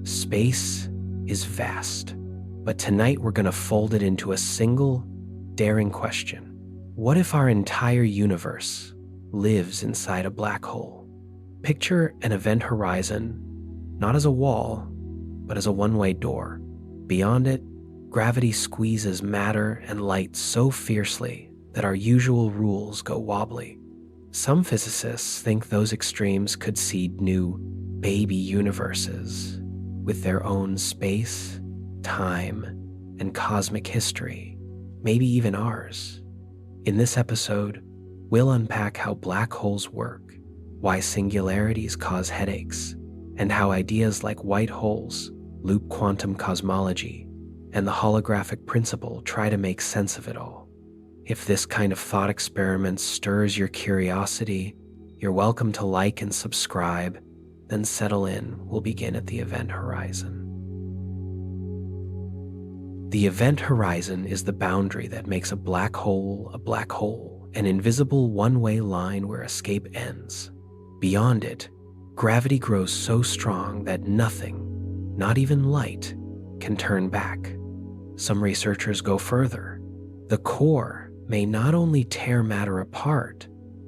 Space is vast, but tonight we're going to fold it into a single, daring question. What if our entire universe lives inside a black hole? Picture an event horizon, not as a wall, but as a one-way door. Beyond it, gravity squeezes matter and light so fiercely that our usual rules go wobbly. Some physicists think those extremes could seed new baby universes with their own space, time, and cosmic history, maybe even ours. In this episode, we'll unpack how black holes work, why singularities cause headaches, and how ideas like white holes, loop quantum cosmology, and the holographic principle try to make sense of it all. If this kind of thought experiment stirs your curiosity, you're welcome to like and subscribe, then settle in. We'll begin at the event horizon. The event horizon is the boundary that makes a black hole, an invisible one-way line where escape ends. Beyond it, gravity grows so strong that nothing, not even light, can turn back. Some researchers go further. The core may not only tear matter apart,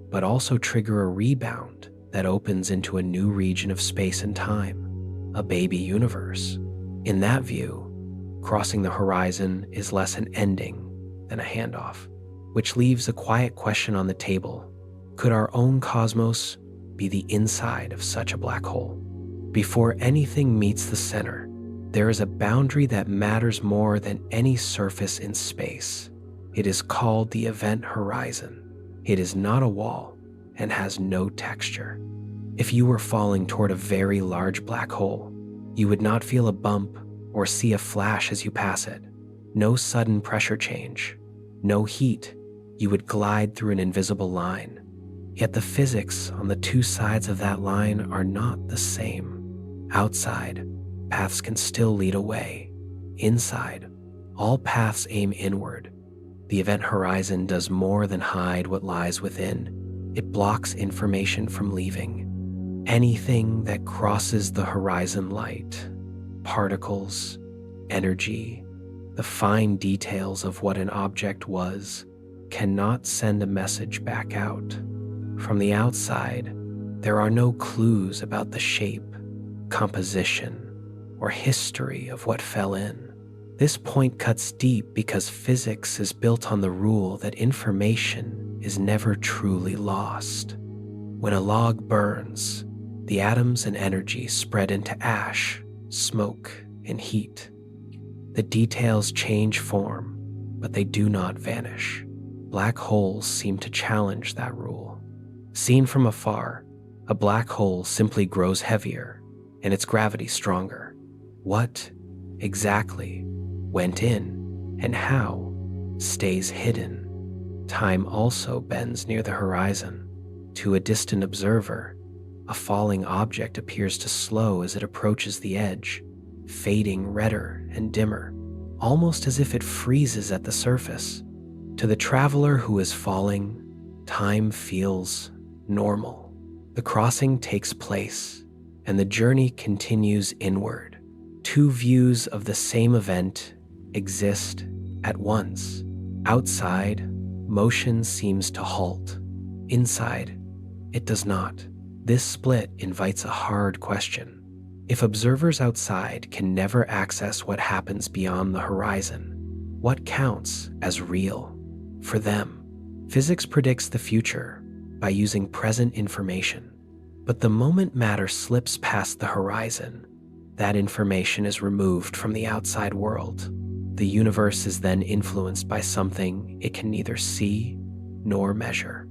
but also trigger a rebound that opens into a new region of space and time, a baby universe. In that view, crossing the horizon is less an ending than a handoff, which leaves a quiet question on the table. Could our own cosmos be the inside of such a black hole? Before anything meets the center, there is a boundary that matters more than any surface in space. It is called the event horizon. It is not a wall and has no texture. If you were falling toward a very large black hole, you would not feel a bump or see a flash as you pass it. No sudden pressure change, no heat. You would glide through an invisible line. Yet the physics on the two sides of that line are not the same. Outside, paths can still lead away. Inside, all paths aim inward. The event horizon does more than hide what lies within. It blocks information from leaving. Anything that crosses the horizon light, particles, energy, the fine details of what an object was, cannot send a message back out. From the outside, there are no clues about the shape, composition, or history of what fell in. This point cuts deep because physics is built on the rule that information is never truly lost. When a log burns, the atoms and energy spread into ash, smoke, and heat. The details change form, but they do not vanish. Black holes seem to challenge that rule. Seen from afar, a black hole simply grows heavier and its gravity stronger. What exactly went in and how stays hidden. Time also bends near the horizon. To a distant observer, a falling object appears to slow as it approaches the edge, fading redder and dimmer, almost as if it freezes at the surface. To the traveler who is falling, time feels normal. The crossing takes place, and the journey continues inward. Two views of the same event exist at once. Outside, motion seems to halt. Inside, it does not. This split invites a hard question. If observers outside can never access what happens beyond the horizon, what counts as real for them? Physics predicts the future by using present information. But the moment matter slips past the horizon, that information is removed from the outside world. The universe is then influenced by something it can neither see nor measure.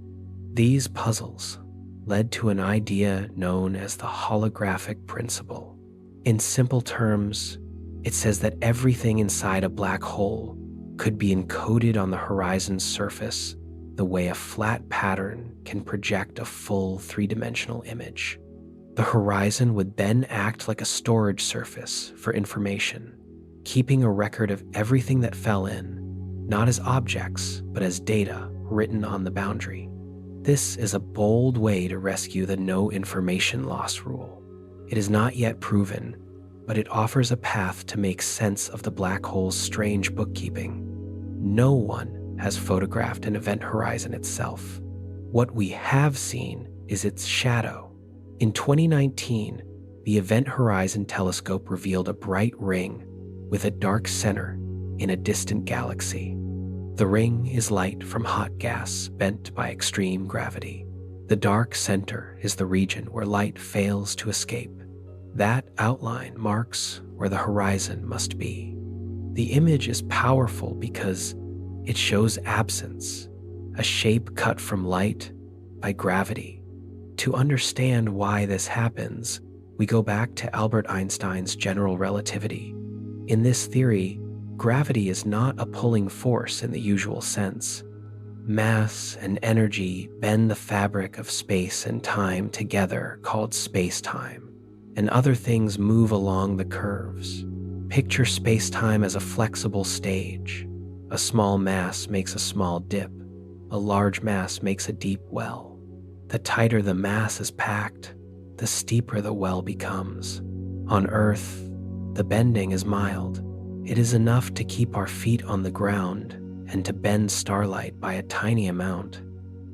These puzzles led to an idea known as the holographic principle. In simple terms, it says that everything inside a black hole could be encoded on the horizon's surface the way a flat pattern can project a full three-dimensional image. The horizon would then act like a storage surface for information, keeping a record of everything that fell in, not as objects, but as data written on the boundary. This is a bold way to rescue the no information loss rule. It is not yet proven, but it offers a path to make sense of the black hole's strange bookkeeping. No one has photographed an event horizon itself. What we have seen is its shadow. In 2019, the Event Horizon Telescope revealed a bright ring with a dark center in a distant galaxy. The ring is light from hot gas bent by extreme gravity. The dark center is the region where light fails to escape. That outline marks where the horizon must be. The image is powerful because it shows absence, a shape cut from light by gravity. To understand why this happens, we go back to Albert Einstein's general relativity. In this theory, gravity is not a pulling force in the usual sense. Mass and energy bend the fabric of space and time together, called space-time, and other things move along the curves. Picture space-time as a flexible stage. A small mass makes a small dip. A large mass makes a deep well. The tighter the mass is packed, the steeper the well becomes. On Earth, the bending is mild. It is enough to keep our feet on the ground and to bend starlight by a tiny amount.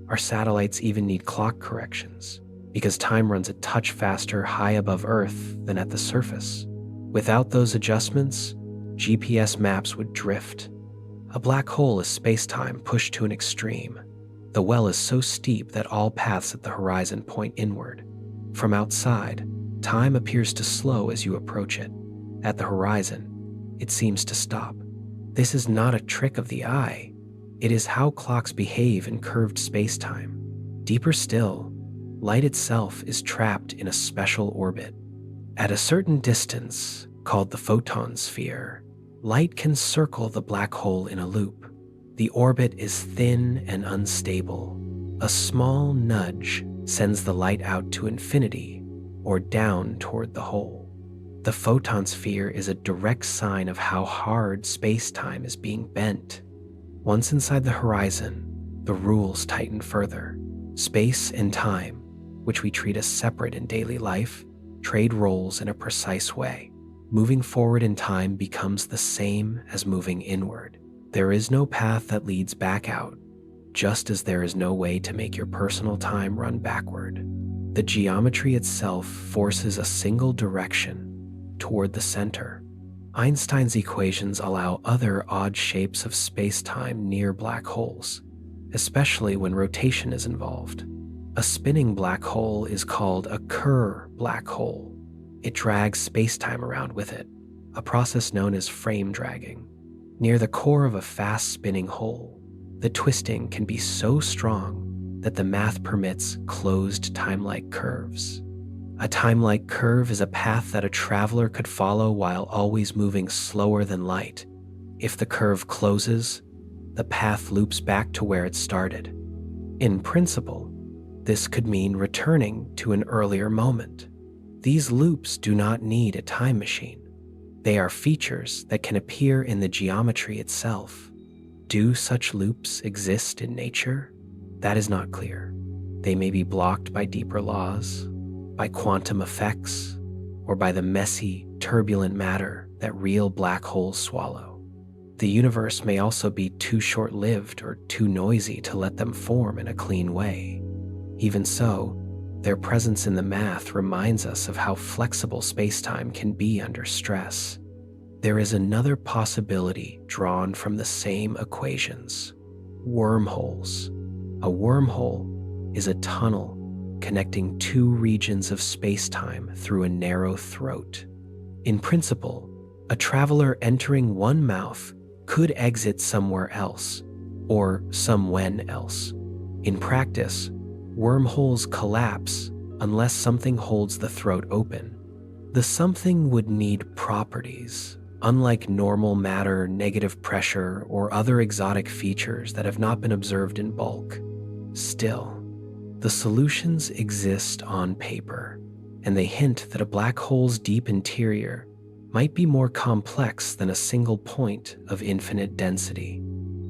Our satellites even need clock corrections because time runs a touch faster high above Earth than at the surface. Without those adjustments, GPS maps would drift. A black hole is space-time pushed to an extreme. The well is so steep that all paths at the horizon point inward. From outside, time appears to slow as you approach it. At the horizon, it seems to stop. This is not a trick of the eye. It is how clocks behave in curved space-time. Deeper still, light itself is trapped in a special orbit. At a certain distance, called the photon sphere, light can circle the black hole in a loop. The orbit is thin and unstable. A small nudge sends the light out to infinity or down toward the hole. The photon sphere is a direct sign of how hard space-time is being bent. Once inside the horizon, the rules tighten further. Space and time, which we treat as separate in daily life, trade roles in a precise way. Moving forward in time becomes the same as moving inward. There is no path that leads back out, just as there is no way to make your personal time run backward. The geometry itself forces a single direction toward the center. Einstein's equations allow other odd shapes of space-time near black holes, especially when rotation is involved. A spinning black hole is called a Kerr black hole. It drags space-time around with it, a process known as frame dragging. Near the core of a fast-spinning hole, the twisting can be so strong that the math permits closed time-like curves. A time-like curve is a path that a traveler could follow while always moving slower than light. If the curve closes, the path loops back to where it started. In principle, this could mean returning to an earlier moment. These loops do not need a time machine. They are features that can appear in the geometry itself. Do such loops exist in nature? That is not clear. They may be blocked by deeper laws, by quantum effects, or by the messy, turbulent matter that real black holes swallow. The universe may also be too short-lived or too noisy to let them form in a clean way. Even so, their presence in the math reminds us of how flexible space-time can be under stress. There is another possibility drawn from the same equations: wormholes. A wormhole is a tunnel connecting two regions of space-time through a narrow throat. In principle, a traveler entering one mouth could exit somewhere else, or somewhen else. In practice, wormholes collapse unless something holds the throat open. The something would need properties, unlike normal matter, negative pressure, or other exotic features that have not been observed in bulk. Still, the solutions exist on paper, and they hint that a black hole's deep interior might be more complex than a single point of infinite density.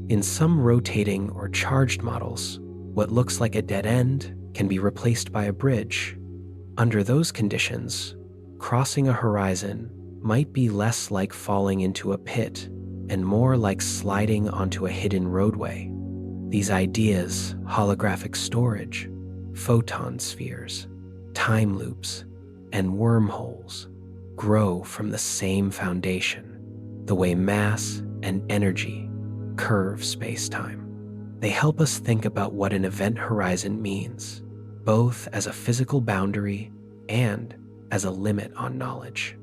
In some rotating or charged models, what looks like a dead end can be replaced by a bridge. Under those conditions, crossing a horizon might be less like falling into a pit and more like sliding onto a hidden roadway. These ideas, holographic storage, photon spheres, time loops, and wormholes, grow from the same foundation, the way mass and energy curve space-time. They help us think about what an event horizon means, both as a physical boundary and as a limit on knowledge.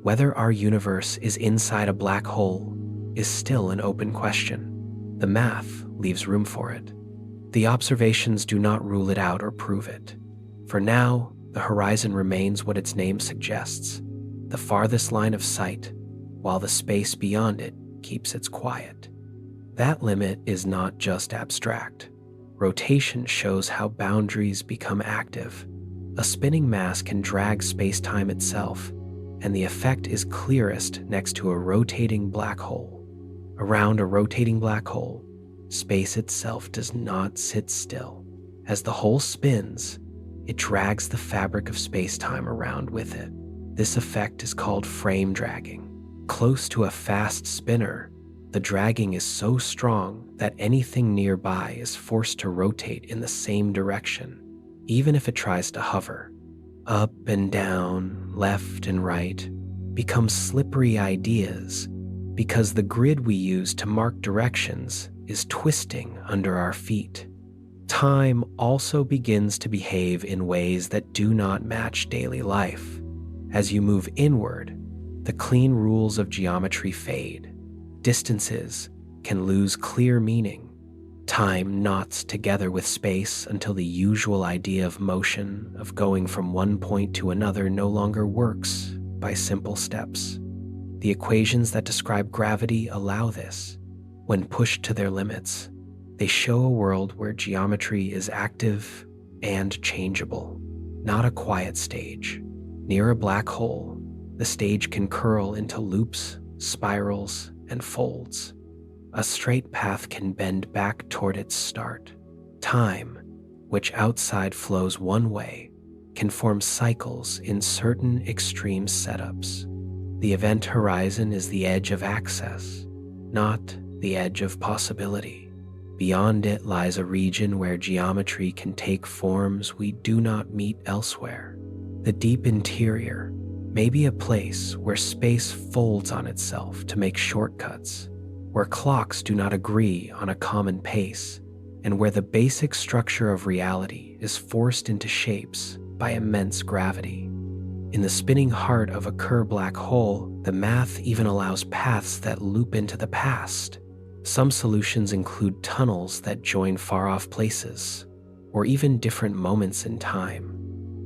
Whether our universe is inside a black hole is still an open question. The math leaves room for it. The observations do not rule it out or prove it. For now, the horizon remains what its name suggests, the farthest line of sight, while the space beyond it keeps its quiet. That limit is not just abstract. Rotation shows how boundaries become active. A spinning mass can drag space-time itself, and the effect is clearest next to a rotating black hole. Around a rotating black hole, space itself does not sit still. As the hole spins, it drags the fabric of space-time around with it. This effect is called frame dragging. Close to a fast spinner, the dragging is so strong that anything nearby is forced to rotate in the same direction, even if it tries to hover. Up and down, left and right, become slippery ideas because the grid we use to mark directions is twisting under our feet. Time also begins to behave in ways that do not match daily life. As you move inward, the clean rules of geometry fade. Distances can lose clear meaning. Time knots together with space until the usual idea of motion, of going from one point to another, no longer works by simple steps. The equations that describe gravity allow this. When pushed to their limits, they show a world where geometry is active and changeable, not a quiet stage. Near a black hole, the stage can curl into loops, spirals, and folds. A straight path can bend back toward its start. Time, which outside flows one way, can form cycles in certain extreme setups. The event horizon is the edge of access, not the edge of possibility. Beyond it lies a region where geometry can take forms we do not meet elsewhere. The deep interior may be a place where space folds on itself to make shortcuts, where clocks do not agree on a common pace, and where the basic structure of reality is forced into shapes by immense gravity. In the spinning heart of a Kerr black hole, the math even allows paths that loop into the past. Some solutions include tunnels that join far-off places, or even different moments in time.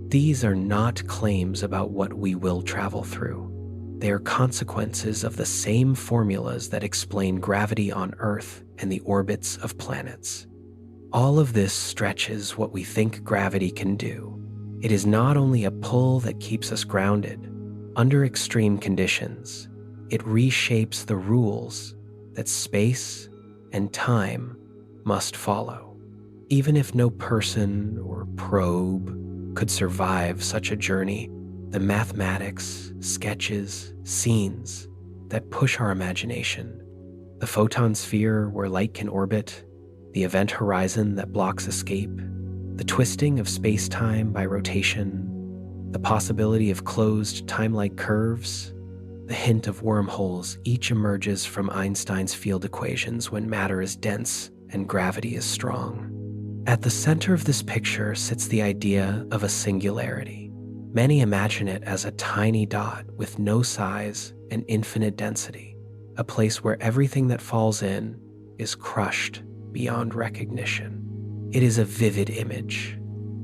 These are not claims about what we will travel through. They are consequences of the same formulas that explain gravity on Earth and the orbits of planets. All of this stretches what we think gravity can do. It is not only a pull that keeps us grounded. Under extreme conditions, it reshapes the rules that space and time must follow. Even if no person or probe could survive such a journey, the mathematics, sketches, scenes that push our imagination, the photon sphere where light can orbit, the event horizon that blocks escape, the twisting of space-time by rotation, the possibility of closed time-like curves, the hint of wormholes, each emerges from Einstein's field equations when matter is dense and gravity is strong. At the center of this picture sits the idea of a singularity. Many imagine it as a tiny dot with no size and infinite density, a place where everything that falls in is crushed beyond recognition. It is a vivid image,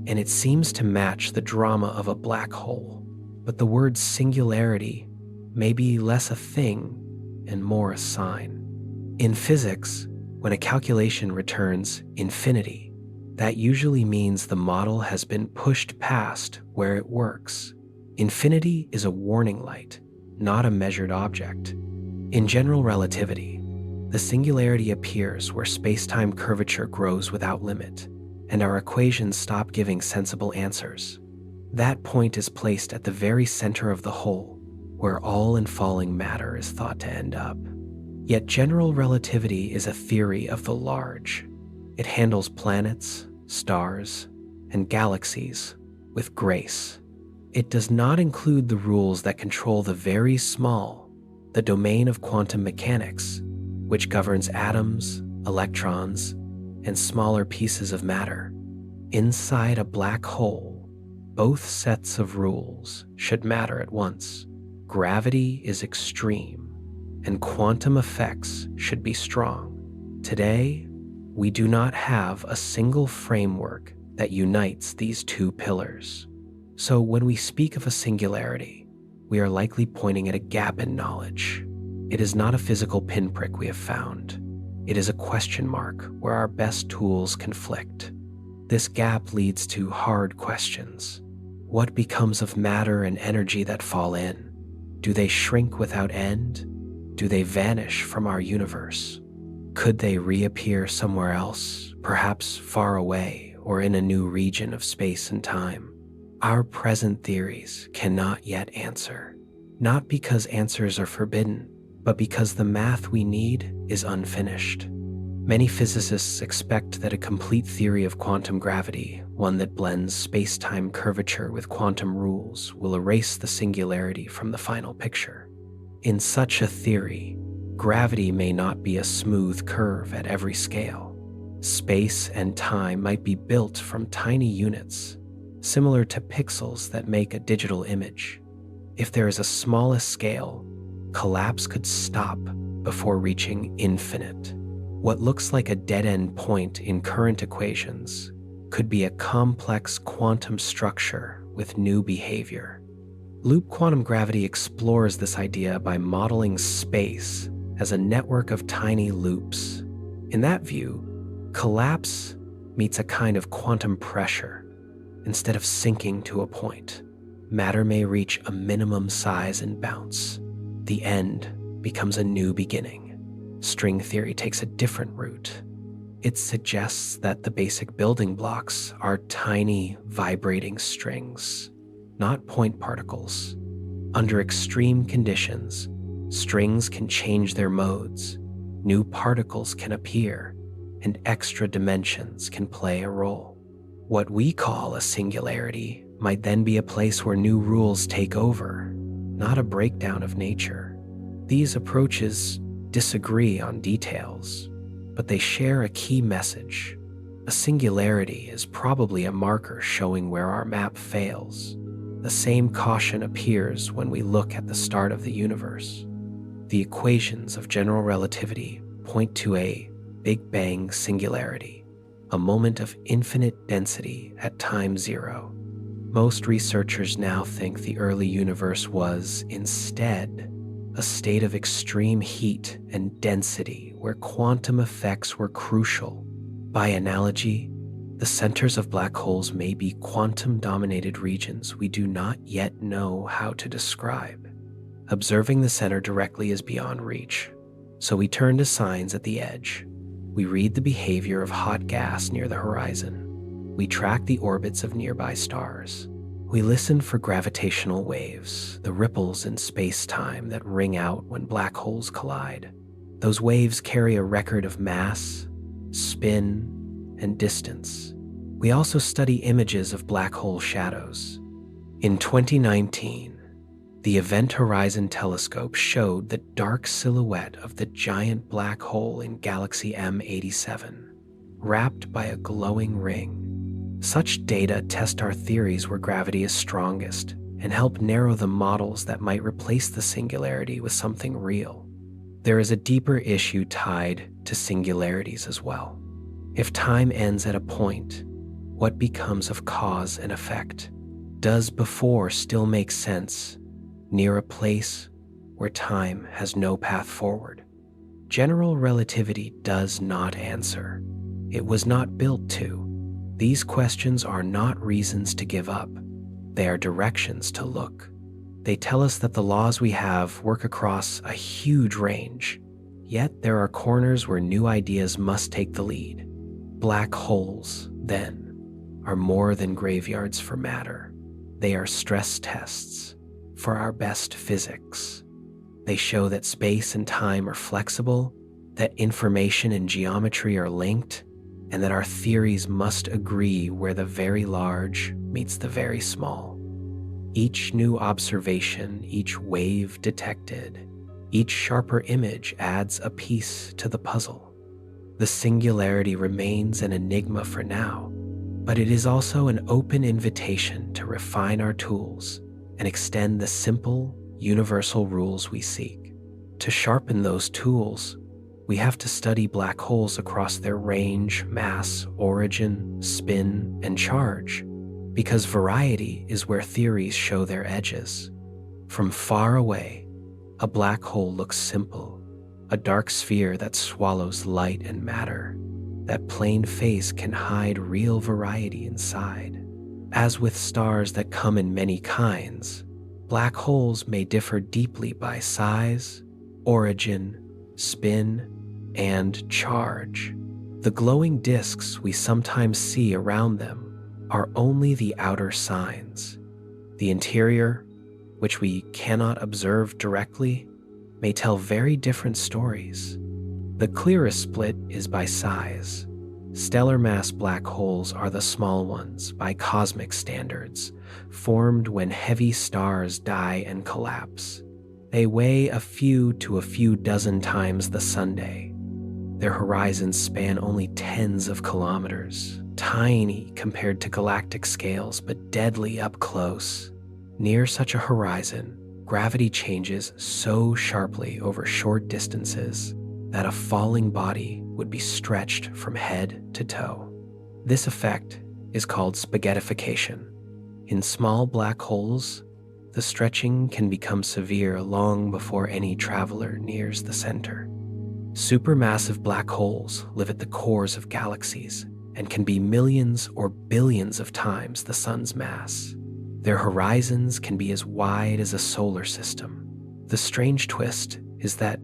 and it seems to match the drama of a black hole. But the word singularity may be less a thing and more a sign. In physics, when a calculation returns infinity, that usually means the model has been pushed past where it works. Infinity is a warning light, not a measured object. In general relativity, the singularity appears where space-time curvature grows without limit, and our equations stop giving sensible answers. That point is placed at the very center of the hole, where all infalling matter is thought to end up. Yet general relativity is a theory of the large. It handles planets, stars, and galaxies with grace. It does not include the rules that control the very small, the domain of quantum mechanics, which governs atoms, electrons, and smaller pieces of matter. Inside a black hole, both sets of rules should matter at once. Gravity is extreme, and quantum effects should be strong. Today, we do not have a single framework that unites these two pillars. So when we speak of a singularity, we are likely pointing at a gap in knowledge. It is not a physical pinprick we have found. It is a question mark where our best tools conflict. This gap leads to hard questions. What becomes of matter and energy that fall in? Do they shrink without end? Do they vanish from our universe? Could they reappear somewhere else, perhaps far away or in a new region of space and time? Our present theories cannot yet answer, not because answers are forbidden, but because the math we need is unfinished. Many physicists expect that a complete theory of quantum gravity, one that blends space-time curvature with quantum rules, will erase the singularity from the final picture. In such a theory, gravity may not be a smooth curve at every scale. Space and time might be built from tiny units, similar to pixels that make a digital image. If there is a smallest scale, collapse could stop before reaching infinite. What looks like a dead-end point in current equations could be a complex quantum structure with new behavior. Loop quantum gravity explores this idea by modeling space as a network of tiny loops. In that view, collapse meets a kind of quantum pressure. Instead of sinking to a point, matter may reach a minimum size and bounce. The end becomes a new beginning. String theory takes a different route. It suggests that the basic building blocks are tiny, vibrating strings, not point particles. Under extreme conditions, strings can change their modes, new particles can appear, and extra dimensions can play a role. What we call a singularity might then be a place where new rules take over, not a breakdown of nature. These approaches disagree on details, but they share a key message. A singularity is probably a marker showing where our map fails. The same caution appears when we look at the start of the universe. The equations of general relativity point to a Big Bang singularity, a moment of infinite density at time zero. Most researchers now think the early universe was, instead, a state of extreme heat and density where quantum effects were crucial. By analogy, the centers of black holes may be quantum-dominated regions we do not yet know how to describe. Observing the center directly is beyond reach, so we turn to signs at the edge. We read the behavior of hot gas near the horizon. We track the orbits of nearby stars. We listen for gravitational waves, the ripples in space-time that ring out when black holes collide. Those waves carry a record of mass, spin, and distance. We also study images of black hole shadows. In 2019, the Event Horizon Telescope showed the dark silhouette of the giant black hole in galaxy M87, wrapped by a glowing ring. Such data test our theories where gravity is strongest and help narrow the models that might replace the singularity with something real. There is a deeper issue tied to singularities as well. If time ends at a point, what becomes of cause and effect? Does before still make sense near a place where time has no path forward? General relativity does not answer. It was not built to. These questions are not reasons to give up. They are directions to look. They tell us that the laws we have work across a huge range, yet there are corners where new ideas must take the lead. Black holes, then, are more than graveyards for matter. They are stress tests, for our best physics. They show that space and time are flexible, that information and geometry are linked, and that our theories must agree where the very large meets the very small. Each new observation, each wave detected, each sharper image adds a piece to the puzzle. The singularity remains an enigma for now, but it is also an open invitation to refine our tools and extend the simple, universal rules we seek. To sharpen those tools, we have to study black holes across their range, mass, origin, spin, and charge, because variety is where theories show their edges. From far away, a black hole looks simple, a dark sphere that swallows light and matter. That plain face can hide real variety inside. As with stars that come in many kinds, black holes may differ deeply by size, origin, spin, and charge. The glowing disks we sometimes see around them are only the outer signs. The interior, which we cannot observe directly, may tell very different stories. The clearest split is by size. Stellar mass black holes are the small ones by cosmic standards, formed when heavy stars die and collapse. They weigh a few to a few dozen times the sunday. Their horizons span only tens of kilometers, tiny compared to galactic scales, but deadly up close. Near such a horizon, gravity changes so sharply over short distances that a falling body would be stretched from head to toe. This effect is called spaghettification. In small black holes, the stretching can become severe long before any traveler nears the center. Supermassive black holes live at the cores of galaxies and can be millions or billions of times the sun's mass. Their horizons can be as wide as a solar system. The strange twist is that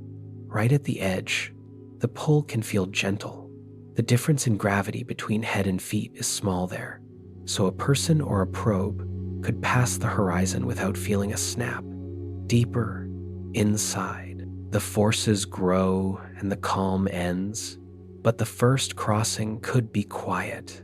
right at the edge, the pull can feel gentle. The difference in gravity between head and feet is small there, so a person or a probe could pass the horizon without feeling a snap. Deeper, inside, the forces grow and the calm ends, but the first crossing could be quiet.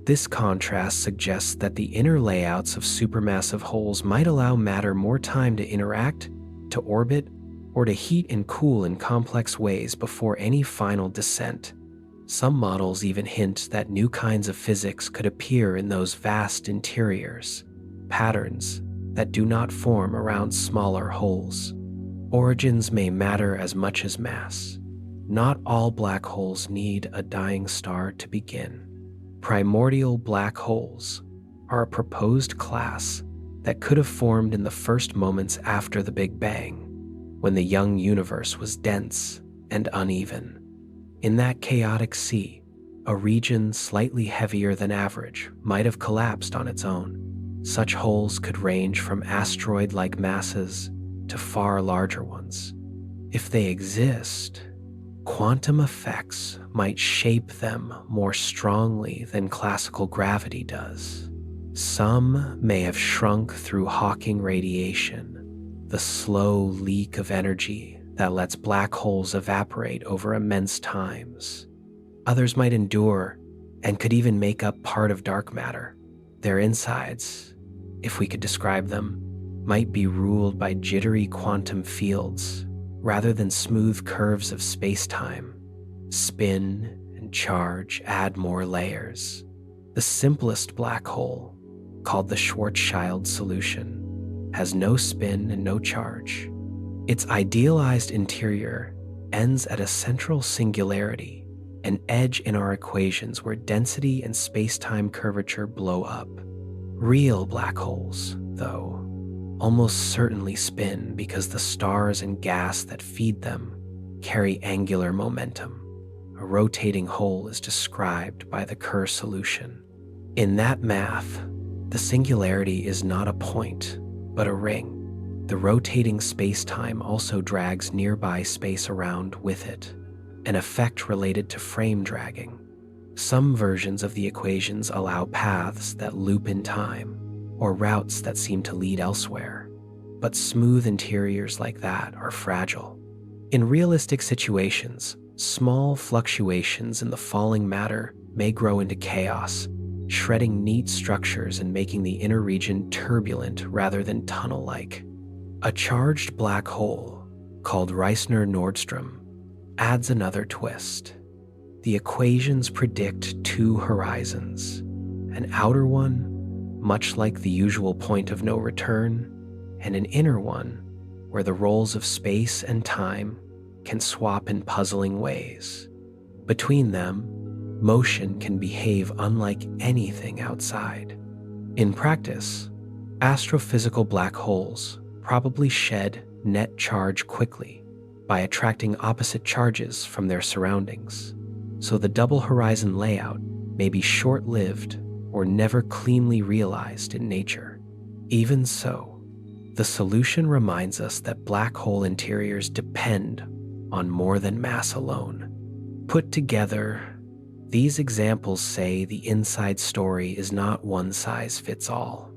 This contrast suggests that the inner layouts of supermassive holes might allow matter more time to interact, to orbit, or to heat and cool in complex ways before any final descent. Some models even hint that new kinds of physics could appear in those vast interiors, patterns that do not form around smaller holes. Origins may matter as much as mass. Not all black holes need a dying star to begin. Primordial black holes are a proposed class that could have formed in the first moments after the Big Bang, when the young universe was dense and uneven. In that chaotic sea, a region slightly heavier than average might have collapsed on its own. Such holes could range from asteroid-like masses to far larger ones. If they exist, quantum effects might shape them more strongly than classical gravity does. Some may have shrunk through Hawking radiation, the slow leak of energy that lets black holes evaporate over immense times. Others might endure and could even make up part of dark matter. Their insides, if we could describe them, might be ruled by jittery quantum fields rather than smooth curves of space-time. Spin and charge add more layers. The simplest black hole, called the Schwarzschild solution, has no spin and no charge. Its idealized interior ends at a central singularity, an edge in our equations where density and space-time curvature blow up. Real black holes, though, almost certainly spin because the stars and gas that feed them carry angular momentum. A rotating hole is described by the Kerr solution. In that math, the singularity is not a point, but a ring. The rotating space-time also drags nearby space around with it, an effect related to frame dragging. Some versions of the equations allow paths that loop in time, or routes that seem to lead elsewhere. but smooth interiors like that are fragile. In realistic situations, small fluctuations in the falling matter may grow into chaos, shredding neat structures and making the inner region turbulent rather than tunnel-like. A charged black hole, called Reissner-Nordstrom, adds another twist. The equations predict two horizons, an outer one, much like the usual point of no return, and an inner one, where the roles of space and time can swap in puzzling ways. Between them, motion can behave unlike anything outside. In practice, astrophysical black holes probably shed net charge quickly by attracting opposite charges from their surroundings, so the double horizon layout may be short-lived or never cleanly realized in nature. Even so, the solution reminds us that black hole interiors depend on more than mass alone. Put together, these examples say the inside story is not one size fits all.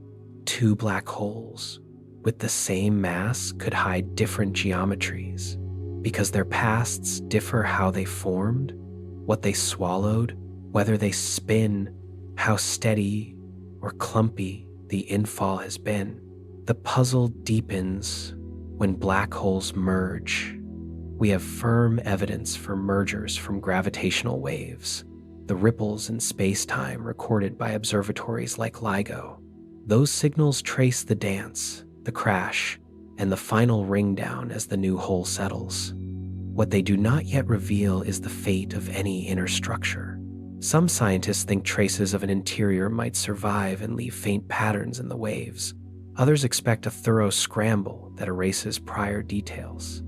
Two black holes with the same mass could hide different geometries because their pasts differ how they formed, what they swallowed, whether they spin, how steady or clumpy the infall has been. The puzzle deepens when black holes merge. We have firm evidence for mergers from gravitational waves, the ripples in space-time recorded by observatories like LIGO. Those signals trace the dance, the crash, and the final ring down as the new hole settles. What they do not yet reveal is the fate of any inner structure. Some scientists think traces of an interior might survive and leave faint patterns in the waves. Others expect a thorough scramble that erases prior details.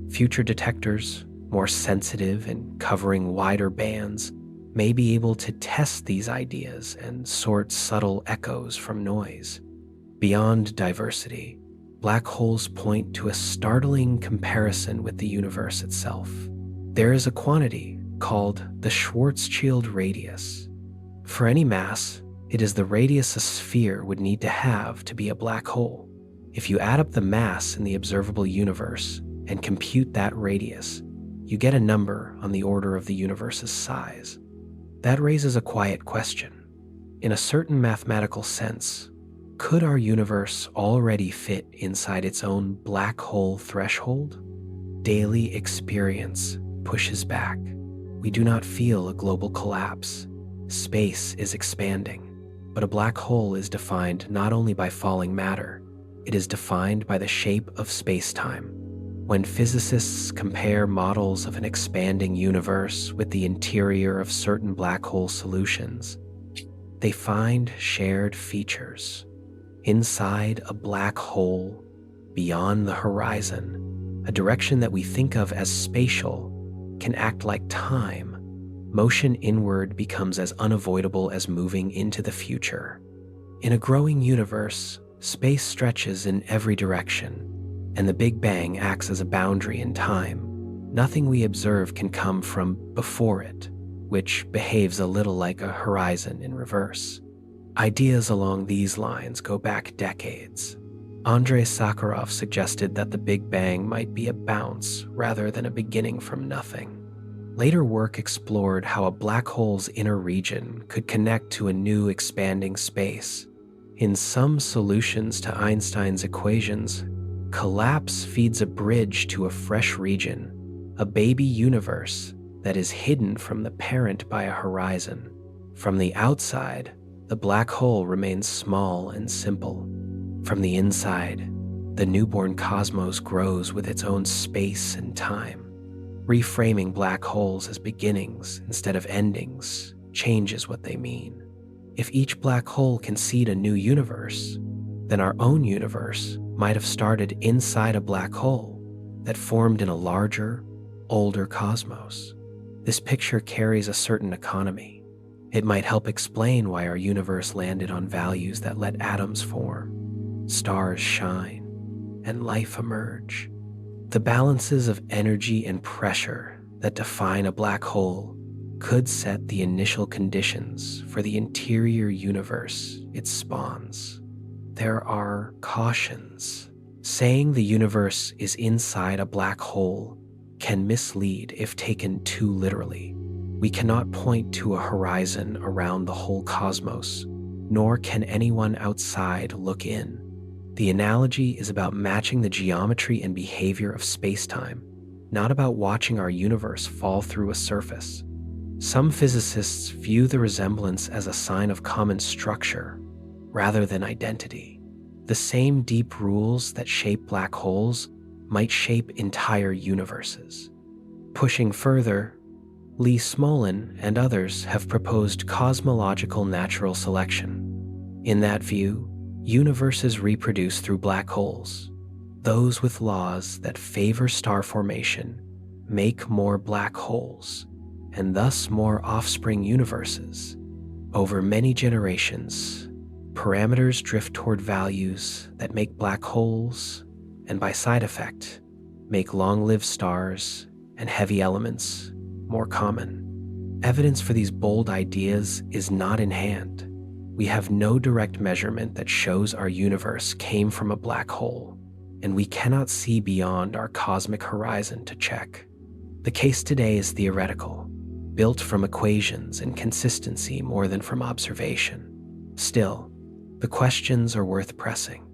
Future detectors, more sensitive and covering wider bands, may be able to test these ideas and sort subtle echoes from noise. Beyond diversity, black holes point to a startling comparison with the universe itself. There is a quantity called the Schwarzschild radius. For any mass, it is the radius a sphere would need to have to be a black hole. If you add up the mass in the observable universe and compute that radius, you get a number on the order of the universe's size. That raises a quiet question. In a certain mathematical sense, could our universe already fit inside its own black hole threshold? Daily experience pushes back. We do not feel a global collapse. Space is expanding. But a black hole is defined not only by falling matter, it is defined by the shape of space-time. When physicists compare models of an expanding universe with the interior of certain black hole solutions, they find shared features. Inside a black hole, beyond the horizon, a direction that we think of as spatial can act like time. Motion inward becomes as unavoidable as moving into the future. In a growing universe, space stretches in every direction, and the Big Bang acts as a boundary in time. Nothing we observe can come from before it, which behaves a little like a horizon in reverse. Ideas along these lines go back decades. Andrei Sakharov suggested that the Big Bang might be a bounce rather than a beginning from nothing. Later work explored how a black hole's inner region could connect to a new expanding space. In some solutions to Einstein's equations, collapse feeds a bridge to a fresh region, a baby universe that is hidden from the parent by a horizon. From the outside, the black hole remains small and simple. From the inside, the newborn cosmos grows with its own space and time. Reframing black holes as beginnings instead of endings changes what they mean. If each black hole can seed a new universe, then our own universe might have started inside a black hole that formed in a larger, older cosmos. This picture carries a certain economy. It might help explain why our universe landed on values that let atoms form, stars shine, and life emerge. The balances of energy and pressure that define a black hole could set the initial conditions for the interior universe it spawns. There are cautions. Saying the universe is inside a black hole can mislead if taken too literally. We cannot point to a horizon around the whole cosmos, nor can anyone outside look in. The analogy is about matching the geometry and behavior of space-time, not about watching our universe fall through a surface. Some physicists view the resemblance as a sign of common structure rather than identity. The same deep rules that shape black holes might shape entire universes. Pushing further, Lee Smolin and others have proposed cosmological natural selection. In that view, universes reproduce through black holes. Those with laws that favor star formation make more black holes, and thus more offspring universes. Over many generations, parameters drift toward values that make black holes, and by side effect, make long-lived stars and heavy elements more common. Evidence for these bold ideas is not in hand. We have no direct measurement that shows our universe came from a black hole, and we cannot see beyond our cosmic horizon to check. The case today is theoretical, built from equations and consistency more than from observation. Still, the questions are worth pressing.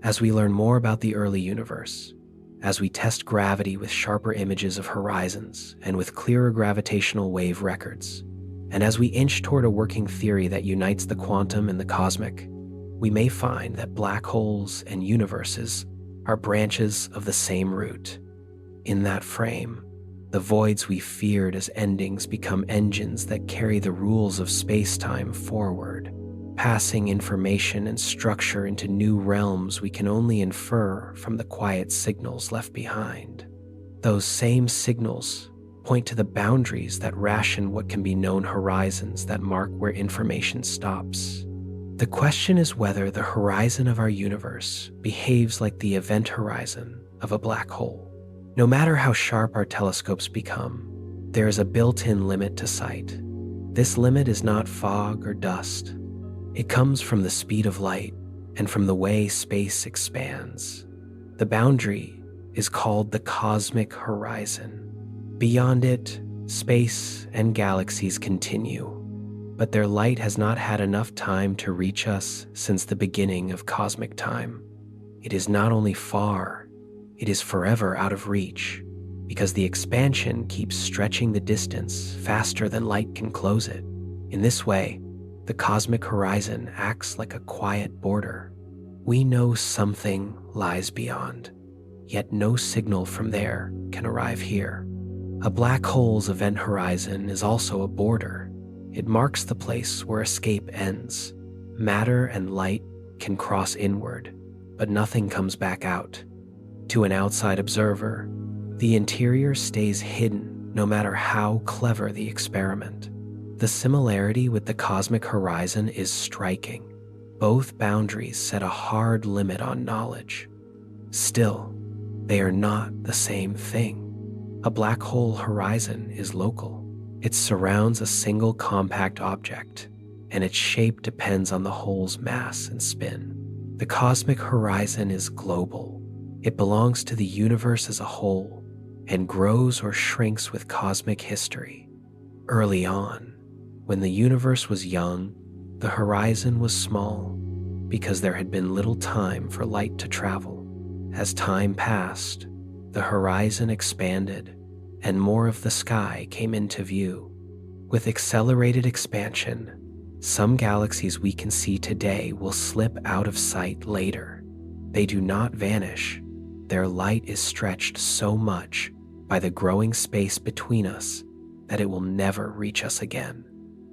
As we learn more about the early universe, as we test gravity with sharper images of horizons and with clearer gravitational wave records, and as we inch toward a working theory that unites the quantum and the cosmic, we may find that black holes and universes are branches of the same root. In that frame, the voids we feared as endings become engines that carry the rules of space-time forward, passing information and structure into new realms we can only infer from the quiet signals left behind. Those same signals point to the boundaries that ration what can be known horizons that mark where information stops. The question is whether the horizon of our universe behaves like the event horizon of a black hole. No matter how sharp our telescopes become, there is a built-in limit to sight. This limit is not fog or dust. It comes from the speed of light and from the way space expands. The boundary is called the cosmic horizon. Beyond it, space and galaxies continue, but their light has not had enough time to reach us since the beginning of cosmic time. It is not only far, it is forever out of reach, because the expansion keeps stretching the distance faster than light can close it. In this way, the cosmic horizon acts like a quiet border. We know something lies beyond, yet no signal from there can arrive here. A black hole's event horizon is also a border. It marks the place where escape ends. Matter and light can cross inward, but nothing comes back out. To an outside observer, the interior stays hidden no matter how clever the experiment. The similarity with the cosmic horizon is striking. Both boundaries set a hard limit on knowledge. Still, they are not the same thing. A black hole horizon is local. It surrounds a single compact object, and its shape depends on the hole's mass and spin. The cosmic horizon is global. It belongs to the universe as a whole and grows or shrinks with cosmic history. Early on, when the universe was young, the horizon was small because there had been little time for light to travel. As time passed, the horizon expanded and more of the sky came into view. With accelerated expansion, some galaxies we can see today will slip out of sight later. They do not vanish. Their light is stretched so much by the growing space between us that it will never reach us again.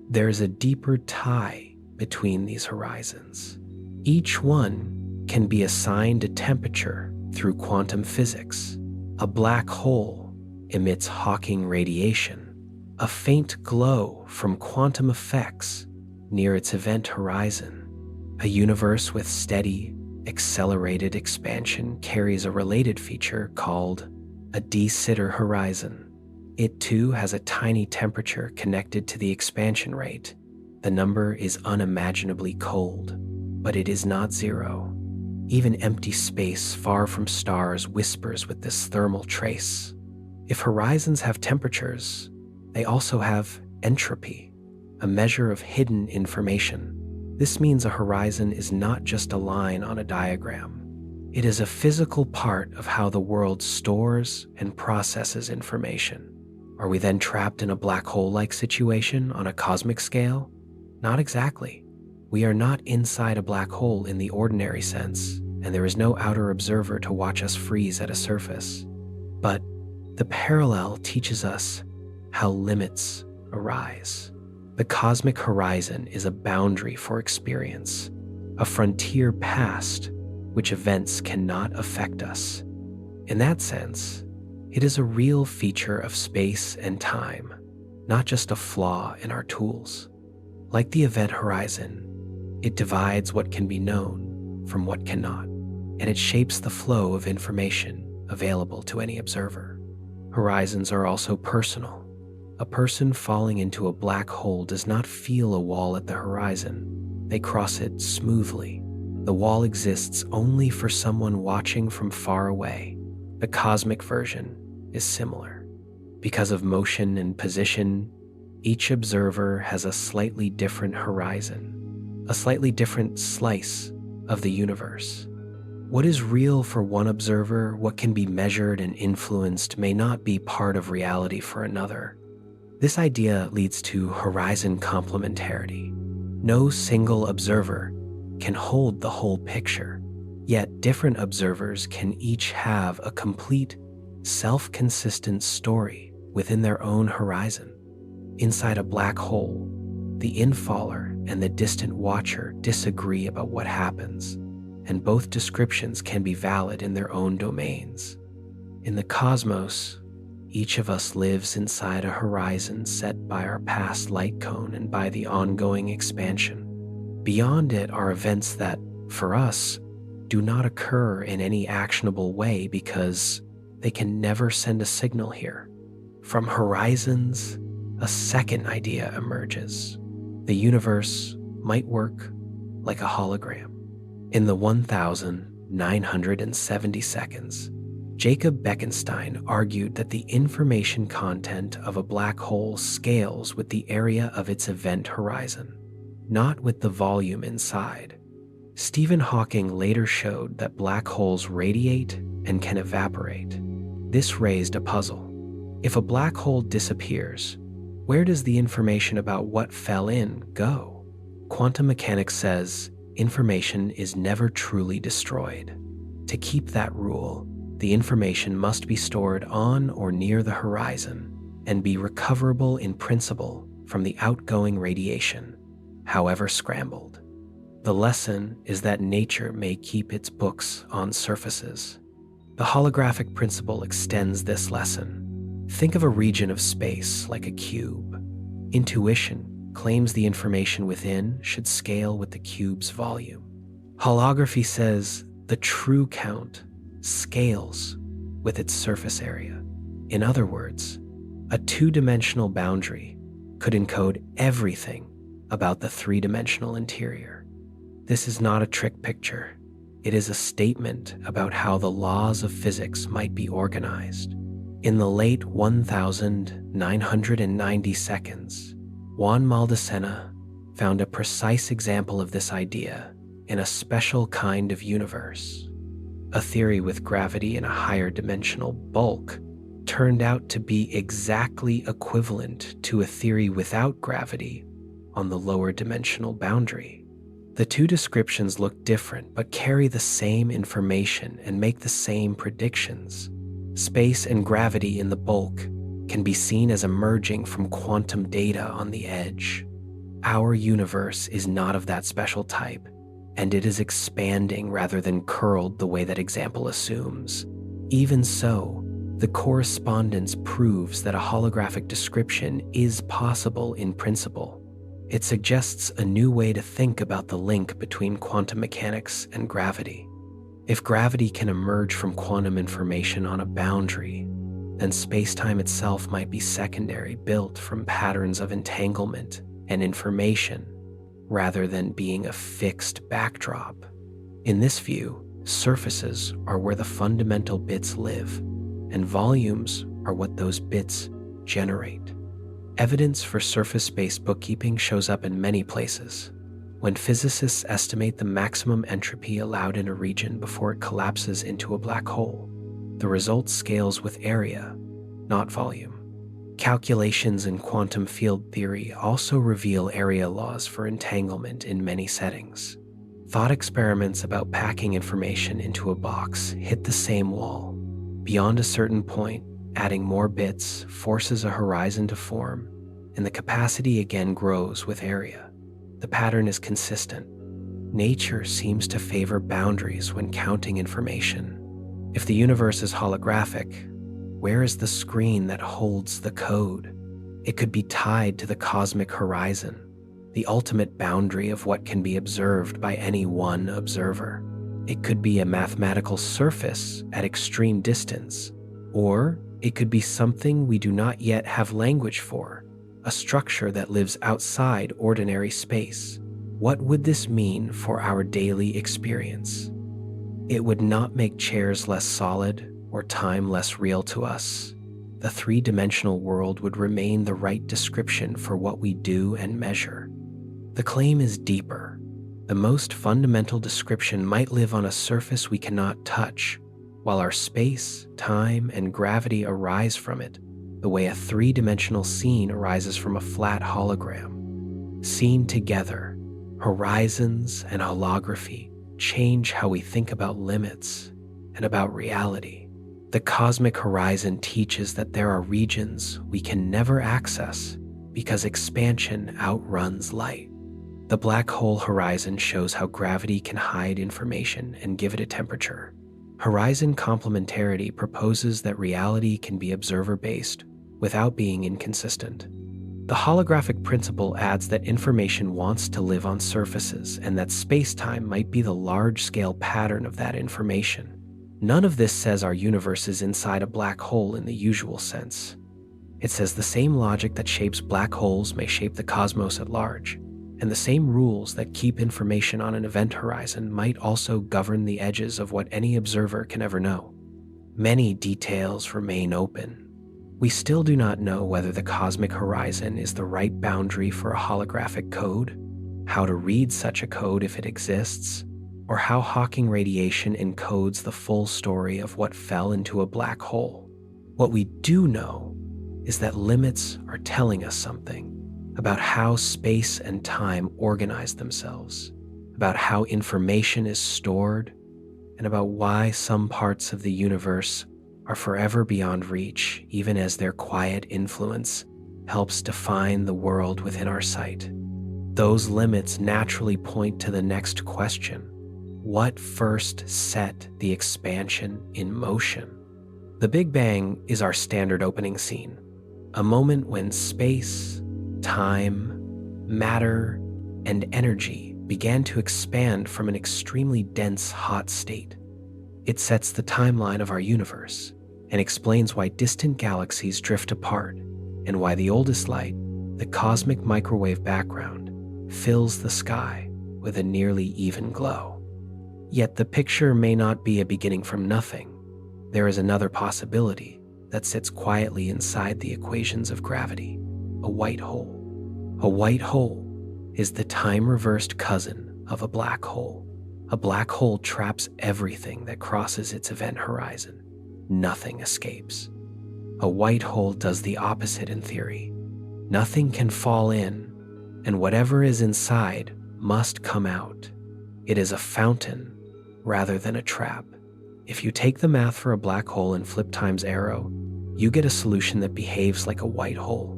There is a deeper tie between these horizons. Each one can be assigned a temperature through quantum physics. A black hole emits Hawking radiation, a faint glow from quantum effects near its event horizon. A universe with steady, accelerated expansion carries a related feature called a de Sitter horizon. It too has a tiny temperature connected to the expansion rate. The number is unimaginably cold, but it is not zero. Even empty space far from stars whispers with this thermal trace. If horizons have temperatures, they also have entropy, a measure of hidden information. This means a horizon is not just a line on a diagram. It is a physical part of how the world stores and processes information. Are we then trapped in a black hole-like situation on a cosmic scale? Not exactly. We are not inside a black hole in the ordinary sense, and there is no outer observer to watch us freeze at a surface. But the parallel teaches us how limits arise. The cosmic horizon is a boundary for experience, a frontier past which events cannot affect us. In that sense, it is a real feature of space and time, not just a flaw in our tools. Like the event horizon, it divides what can be known from what cannot, and it shapes the flow of information available to any observer. Horizons are also personal. A person falling into a black hole does not feel a wall at the horizon. They cross it smoothly. The wall exists only for someone watching from far away. The cosmic version is similar. Because of motion and position, each observer has a slightly different horizon, a slightly different slice of the universe. What is real for one observer, what can be measured and influenced, may not be part of reality for another. This idea leads to horizon complementarity. No single observer can hold the whole picture, yet different observers can each have a complete, self-consistent story within their own horizon. Inside a black hole, the infaller and the distant watcher disagree about what happens, and both descriptions can be valid in their own domains. In the cosmos, each of us lives inside a horizon set by our past light cone and by the ongoing expansion. Beyond it are events that, for us, do not occur in any actionable way because they can never send a signal here. From horizons, a second idea emerges. The universe might work like a hologram. In the 1,970 seconds, Jacob Bekenstein argued that the information content of a black hole scales with the area of its event horizon, not with the volume inside. Stephen Hawking later showed that black holes radiate and can evaporate. This raised a puzzle. If a black hole disappears, where does the information about what fell in go? Quantum mechanics says information is never truly destroyed. To keep that rule, the information must be stored on or near the horizon and be recoverable in principle from the outgoing radiation, however scrambled. The lesson is that nature may keep its books on surfaces. The holographic principle extends this lesson. Think of a region of space like a cube. Intuition claims the information within should scale with the cube's volume. Holography says the true count scales with its surface area. In other words, a two-dimensional boundary could encode everything about the three-dimensional interior. This is not a trick picture. It is a statement about how the laws of physics might be organized. In the late 1,990 seconds, Juan Maldacena found a precise example of this idea in a special kind of universe. A theory with gravity in a higher dimensional bulk turned out to be exactly equivalent to a theory without gravity on the lower dimensional boundary. The two descriptions look different but carry the same information and make the same predictions. Space and gravity in the bulk can be seen as emerging from quantum data on the edge. Our universe is not of that special type, and it is expanding rather than curled the way that example assumes. Even so, the correspondence proves that a holographic description is possible in principle. It suggests a new way to think about the link between quantum mechanics and gravity. If gravity can emerge from quantum information on a boundary, then space-time itself might be secondary, built from patterns of entanglement and information, rather than being a fixed backdrop. In this view, Surfaces are where the fundamental bits live, and volumes are what those bits generate. Evidence for surface-based bookkeeping shows up in many places. When physicists estimate the maximum entropy allowed in a region before it collapses into a black hole, the result scales with area, not volume. Calculations in quantum field theory also reveal area laws for entanglement in many settings. Thought experiments about packing information into a box hit the same wall. Beyond a certain point, adding more bits forces a horizon to form, and the capacity again grows with area. The pattern is consistent. Nature seems to favor boundaries when counting information. If the universe is holographic, where is the screen that holds the code? It could be tied to the cosmic horizon, the ultimate boundary of what can be observed by any one observer. It could be a mathematical surface at extreme distance, or it could be something we do not yet have language for, a structure that lives outside ordinary space. What would this mean for our daily experience? It would not make chairs less solid or time less real to us. The three-dimensional world would remain the right description for what we do and measure. The claim is deeper. The most fundamental description might live on a surface we cannot touch, while our space, time, and gravity arise from it, the way a three-dimensional scene arises from a flat hologram. Seen together, horizons and holography change how we think about limits and about reality. The cosmic horizon teaches that there are regions we can never access because expansion outruns light. The black hole horizon shows how gravity can hide information and give it a temperature. Horizon complementarity proposes that reality can be observer-based without being inconsistent. The holographic principle adds that information wants to live on surfaces and that space-time might be the large-scale pattern of that information. None of this says our universe is inside a black hole in the usual sense. It says the same logic that shapes black holes may shape the cosmos at large, and the same rules that keep information on an event horizon might also govern the edges of what any observer can ever know. Many details remain open. We still do not know whether the cosmic horizon is the right boundary for a holographic code, how to read such a code if it exists, or how Hawking radiation encodes the full story of what fell into a black hole. What we do know is that limits are telling us something about how space and time organize themselves, about how information is stored, and about why some parts of the universe are forever beyond reach, even as their quiet influence helps define the world within our sight. Those limits naturally point to the next question. What first set the expansion in motion? The Big Bang is our standard opening scene, a moment when space, time, matter, and energy began to expand from an extremely dense, hot state. It sets the timeline of our universe and explains why distant galaxies drift apart and why the oldest light, the cosmic microwave background, fills the sky with a nearly even glow. Yet the picture may not be a beginning from nothing. There is another possibility that sits quietly inside the equations of gravity, a white hole. A white hole is the time-reversed cousin of a black hole. A black hole traps everything that crosses its event horizon. Nothing escapes. A white hole does the opposite in theory. Nothing can fall in, and whatever is inside must come out. It is a fountain rather than a trap. If you take the math for a black hole and flip time's arrow, you get a solution that behaves like a white hole.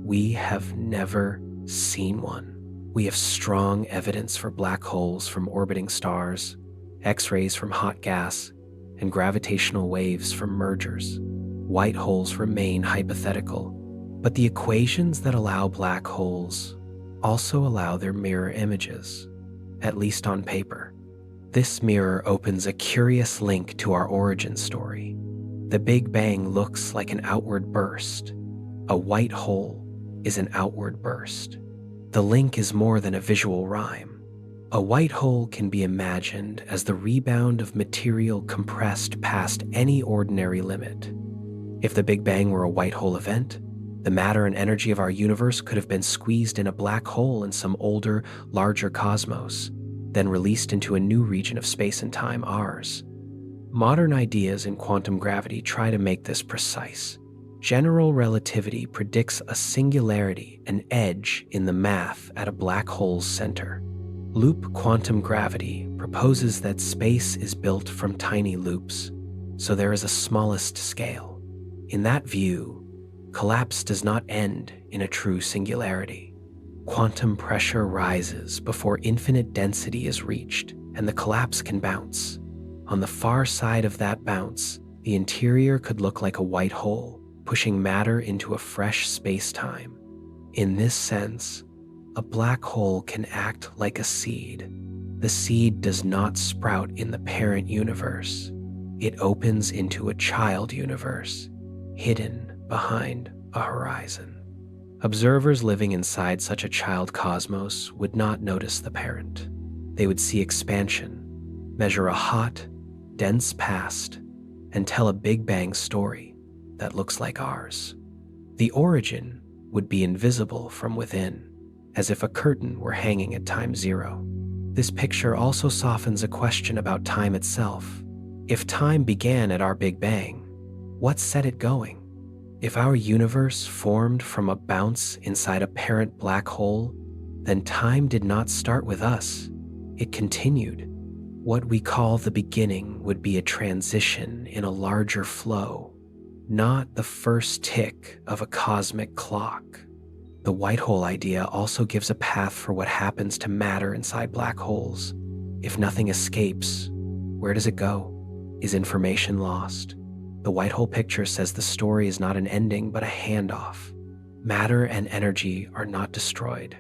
We have never seen one. We have strong evidence for black holes from orbiting stars, X-rays from hot gas, and gravitational waves from mergers. White holes remain hypothetical, but the equations that allow black holes also allow their mirror images, at least on paper. This mirror opens a curious link to our origin story. The Big Bang looks like an outward burst. A white hole is an outward burst. The link is more than a visual rhyme. A white hole can be imagined as the rebound of material compressed past any ordinary limit. If the Big Bang were a white hole event, the matter and energy of our universe could have been squeezed in a black hole in some older, larger cosmos, then released into a new region of space and time, ours. Modern ideas in quantum gravity try to make this precise. General relativity predicts a singularity, an edge in the math at a black hole's center. Loop quantum gravity proposes that space is built from tiny loops, so there is a smallest scale. In that view, collapse does not end in a true singularity. Quantum pressure rises before infinite density is reached, and the collapse can bounce. On the far side of that bounce, the interior could look like a white hole, pushing matter into a fresh space-time. In this sense, a black hole can act like a seed. The seed does not sprout in the parent universe. It opens into a child universe, hidden behind a horizon. Observers living inside such a child cosmos would not notice the parent. They would see expansion, measure a hot, dense past, and tell a Big Bang story that looks like ours. The origin would be invisible from within, as if a curtain were hanging at time zero. This picture also softens a question about time itself. If time began at our Big Bang, what set it going? If our universe formed from a bounce inside a parent black hole, then time did not start with us. It continued. What we call the beginning would be a transition in a larger flow, not the first tick of a cosmic clock. The white hole idea also gives a path for what happens to matter inside black holes. If nothing escapes, where does it go? Is information lost? The white hole picture says the story is not an ending but a handoff. Matter and energy are not destroyed.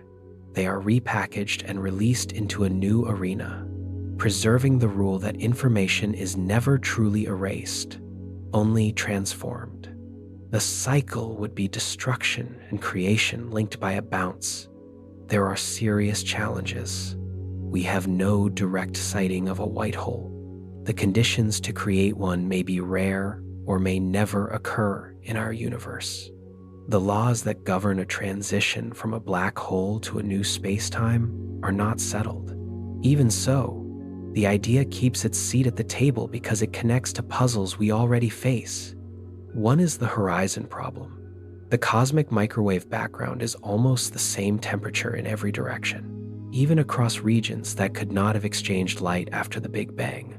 They are repackaged and released into a new arena, preserving the rule that information is never truly erased, only transformed. The cycle would be destruction and creation linked by a bounce. There are serious challenges. We have no direct sighting of a white hole. The conditions to create one may be rare or may never occur in our universe. The laws that govern a transition from a black hole to a new space-time are not settled. Even so, the idea keeps its seat at the table because it connects to puzzles we already face. One is the horizon problem. The cosmic microwave background is almost the same temperature in every direction, even across regions that could not have exchanged light after the Big Bang.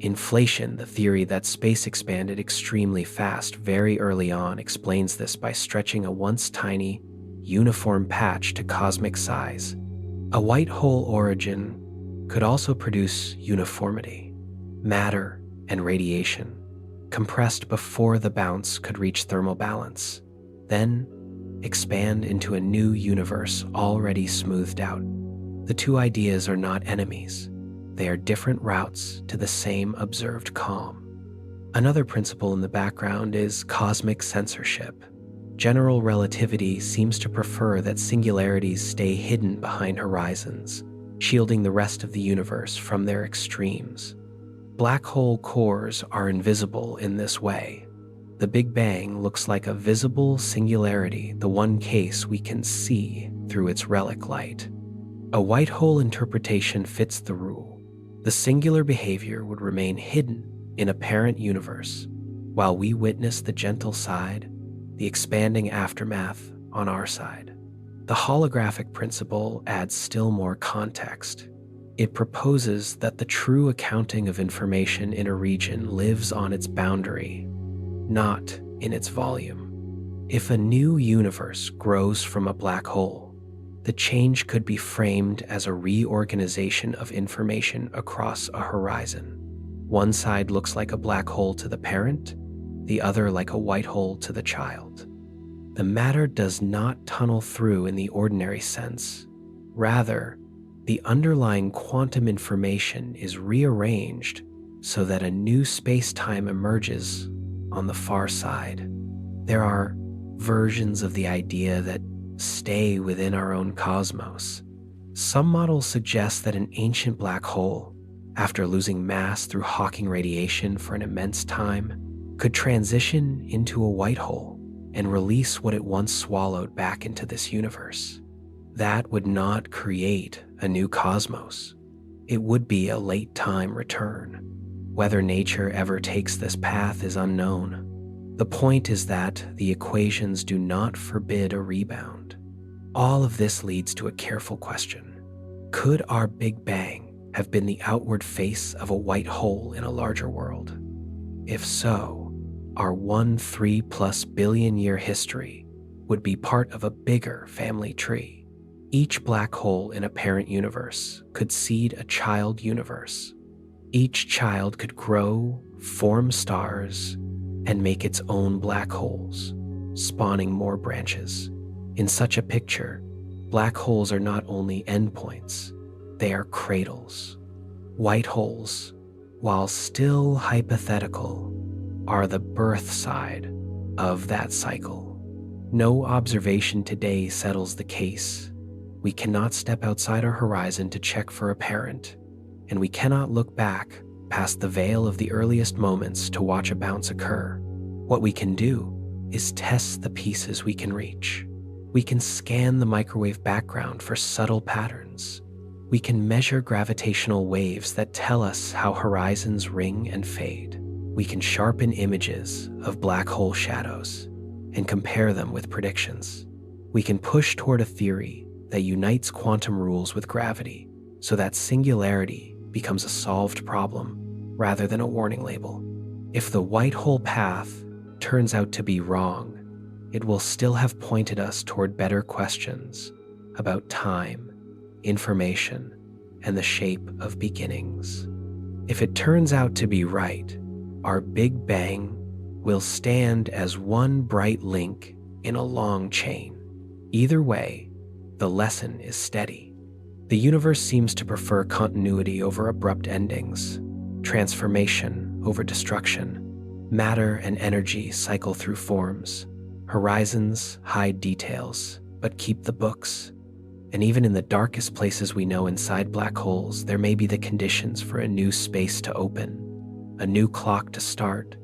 Inflation, the theory that space expanded extremely fast very early on, explains this by stretching a once tiny, uniform patch to cosmic size. A white hole origin could also produce uniformity. Matter and radiation, compressed before the bounce could reach thermal balance, then expand into a new universe already smoothed out. The two ideas are not enemies. They are different routes to the same observed calm. Another principle in the background is cosmic censorship. General relativity seems to prefer that singularities stay hidden behind horizons, shielding the rest of the universe from their extremes. Black hole cores are invisible in this way. The Big Bang looks like a visible singularity, the one case we can see through its relic light. A white hole interpretation fits the rule. The singular behavior would remain hidden in a parent universe, while we witness the gentle side, the expanding aftermath on our side. The holographic principle adds still more context. It proposes that the true accounting of information in a region lives on its boundary, not in its volume. If a new universe grows from a black hole, the change could be framed as a reorganization of information across a horizon. One side looks like a black hole to the parent, the other like a white hole to the child. The matter does not tunnel through in the ordinary sense. Rather, the underlying quantum information is rearranged so that a new space-time emerges on the far side. There are versions of the idea that stay within our own cosmos. Some models suggest that an ancient black hole, after losing mass through Hawking radiation for an immense time, could transition into a white hole and release what it once swallowed back into this universe. That would not create a new cosmos. It would be a late-time return. Whether nature ever takes this path is unknown. The point is that the equations do not forbid a rebound. All of this leads to a careful question. Could our Big Bang have been the outward face of a white hole in a larger world? If so, our 1-3+ billion year history would be part of a bigger family tree. Each black hole in a parent universe could seed a child universe. Each child could grow, form stars, and make its own black holes, spawning more branches. In such a picture, black holes are not only endpoints, they are cradles. White holes, while still hypothetical, are the birth side of that cycle. No observation today settles the case. We cannot step outside our horizon to check for a parent, and we cannot look back past the veil of the earliest moments to watch a bounce occur. What we can do is test the pieces we can reach. We can scan the microwave background for subtle patterns. We can measure gravitational waves that tell us how horizons ring and fade. We can sharpen images of black hole shadows and compare them with predictions. We can push toward a theory that unites quantum rules with gravity so that singularity becomes a solved problem rather than a warning label. If the white hole path turns out to be wrong, it will still have pointed us toward better questions about time, information, and the shape of beginnings. If it turns out to be right, our Big Bang will stand as one bright link in a long chain. Either way, the lesson is steady. The universe seems to prefer continuity over abrupt endings, transformation over destruction. Matter and energy cycle through forms. Horizons hide details, but keep the books. And even in the darkest places we know inside black holes, there may be the conditions for a new space to open, a new clock to start,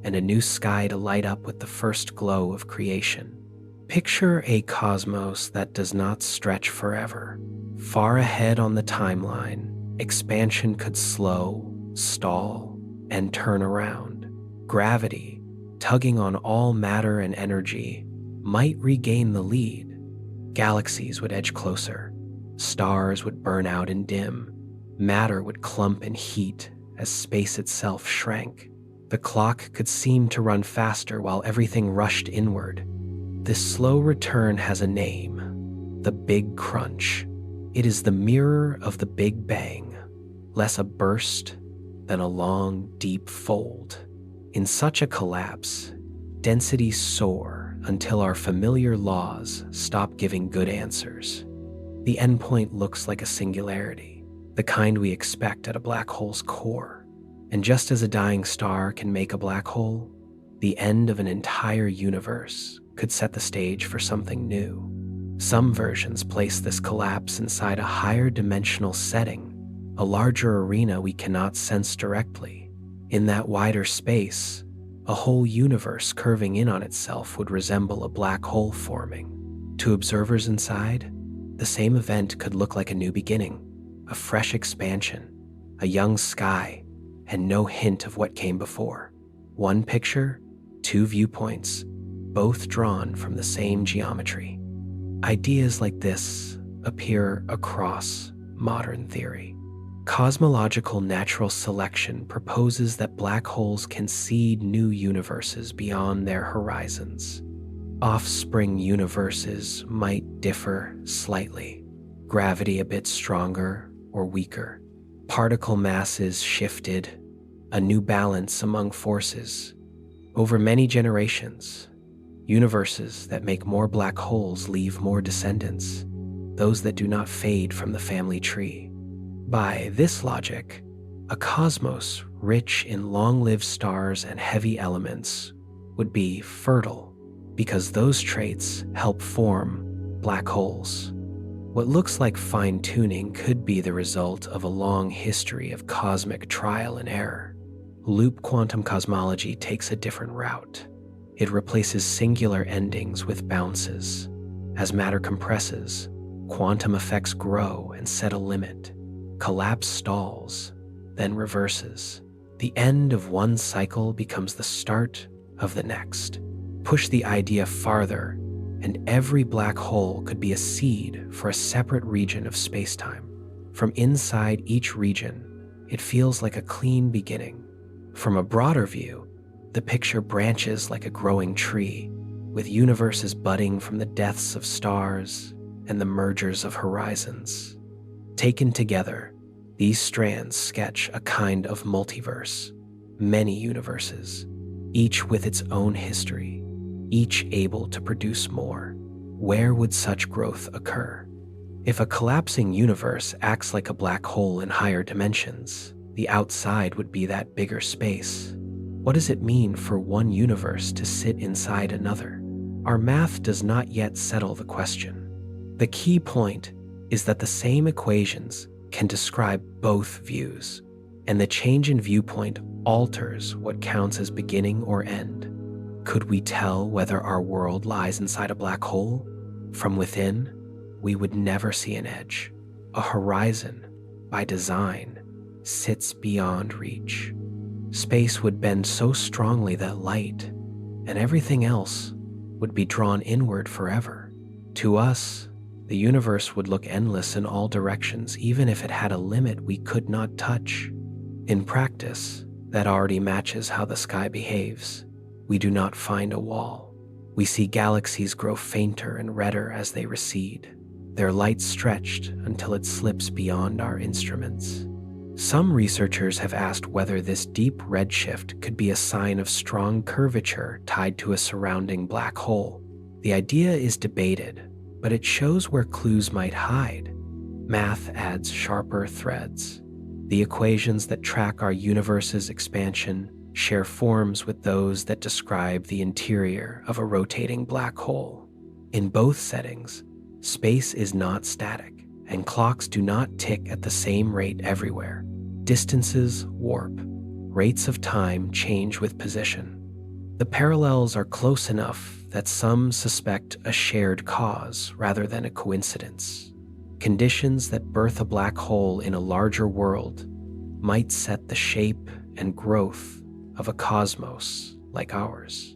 and a new sky to light up with the first glow of creation. Picture a cosmos that does not stretch forever. Far ahead on the timeline, expansion could slow, stall, and turn around. Gravity, tugging on all matter and energy, might regain the lead. Galaxies would edge closer. Stars would burn out and dim. Matter would clump and heat as space itself shrank. The clock could seem to run faster while everything rushed inward. This slow return has a name: the Big Crunch. It is the mirror of the Big Bang, less a burst than a long, deep fold. In such a collapse, densities soar until our familiar laws stop giving good answers. The endpoint looks like a singularity, the kind we expect at a black hole's core. And just as a dying star can make a black hole, the end of an entire universe could set the stage for something new. Some versions place this collapse inside a higher dimensional setting, a larger arena we cannot sense directly. In that wider space, a whole universe curving in on itself would resemble a black hole forming. To observers inside, the same event could look like a new beginning, a fresh expansion, a young sky, and no hint of what came before. One picture, two viewpoints, both drawn from the same geometry. Ideas like this appear across modern theory. Cosmological natural selection proposes that black holes can seed new universes beyond their horizons. Offspring universes might differ slightly, gravity a bit stronger or weaker, particle masses shifted, a new balance among forces. Over many generations, universes that make more black holes leave more descendants, those that do not fade from the family tree. By this logic, a cosmos rich in long-lived stars and heavy elements would be fertile because those traits help form black holes. What looks like fine-tuning could be the result of a long history of cosmic trial and error. Loop quantum cosmology takes a different route. It replaces singular endings with bounces. As matter compresses, quantum effects grow and set a limit. Collapse stalls, then reverses. The end of one cycle becomes the start of the next. Push the idea farther, and every black hole could be a seed for a separate region of spacetime. From inside each region, it feels like a clean beginning. From a broader view, the picture branches like a growing tree, with universes budding from the deaths of stars and the mergers of horizons. Taken together, these strands sketch a kind of multiverse, many universes, each with its own history, each able to produce more. Where would such growth occur? If a collapsing universe acts like a black hole in higher dimensions, the outside would be that bigger space. What does it mean for one universe to sit inside another? Our math does not yet settle the question. The key point is that the same equations can describe both views, and the change in viewpoint alters what counts as beginning or end. Could we tell whether our world lies inside a black hole? From within, we would never see an edge. A horizon, by design, sits beyond reach. Space would bend so strongly that light and everything else would be drawn inward forever. To us, the universe would look endless in all directions, even if it had a limit we could not touch. In practice, that already matches how the sky behaves. We do not find a wall. We see galaxies grow fainter and redder as they recede, their light stretched until it slips beyond our instruments. Some researchers have asked whether this deep redshift could be a sign of strong curvature tied to a surrounding black hole. The idea is debated, but it shows where clues might hide. Math adds sharper threads. The equations that track our universe's expansion share forms with those that describe the interior of a rotating black hole. In both settings, space is not static, and clocks do not tick at the same rate everywhere. Distances warp. Rates of time change with position. The parallels are close enough that some suspect a shared cause rather than a coincidence. Conditions that birth a black hole in a larger world might set the shape and growth of a cosmos like ours.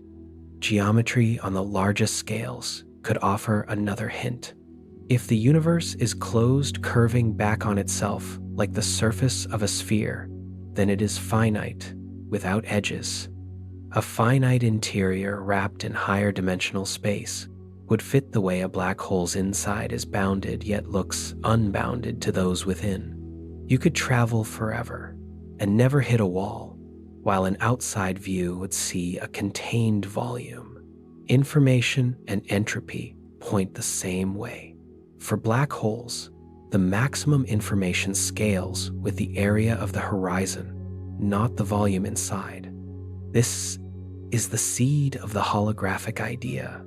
Geometry on the largest scales could offer another hint. If the universe is closed, curving back on itself like the surface of a sphere, then it is finite, without edges. A finite interior wrapped in higher dimensional space would fit the way a black hole's inside is bounded yet looks unbounded to those within. You could travel forever and never hit a wall, while an outside view would see a contained volume. Information and entropy point the same way. For black holes, the maximum information scales with the area of the horizon, not the volume inside. This is the seed of the holographic idea.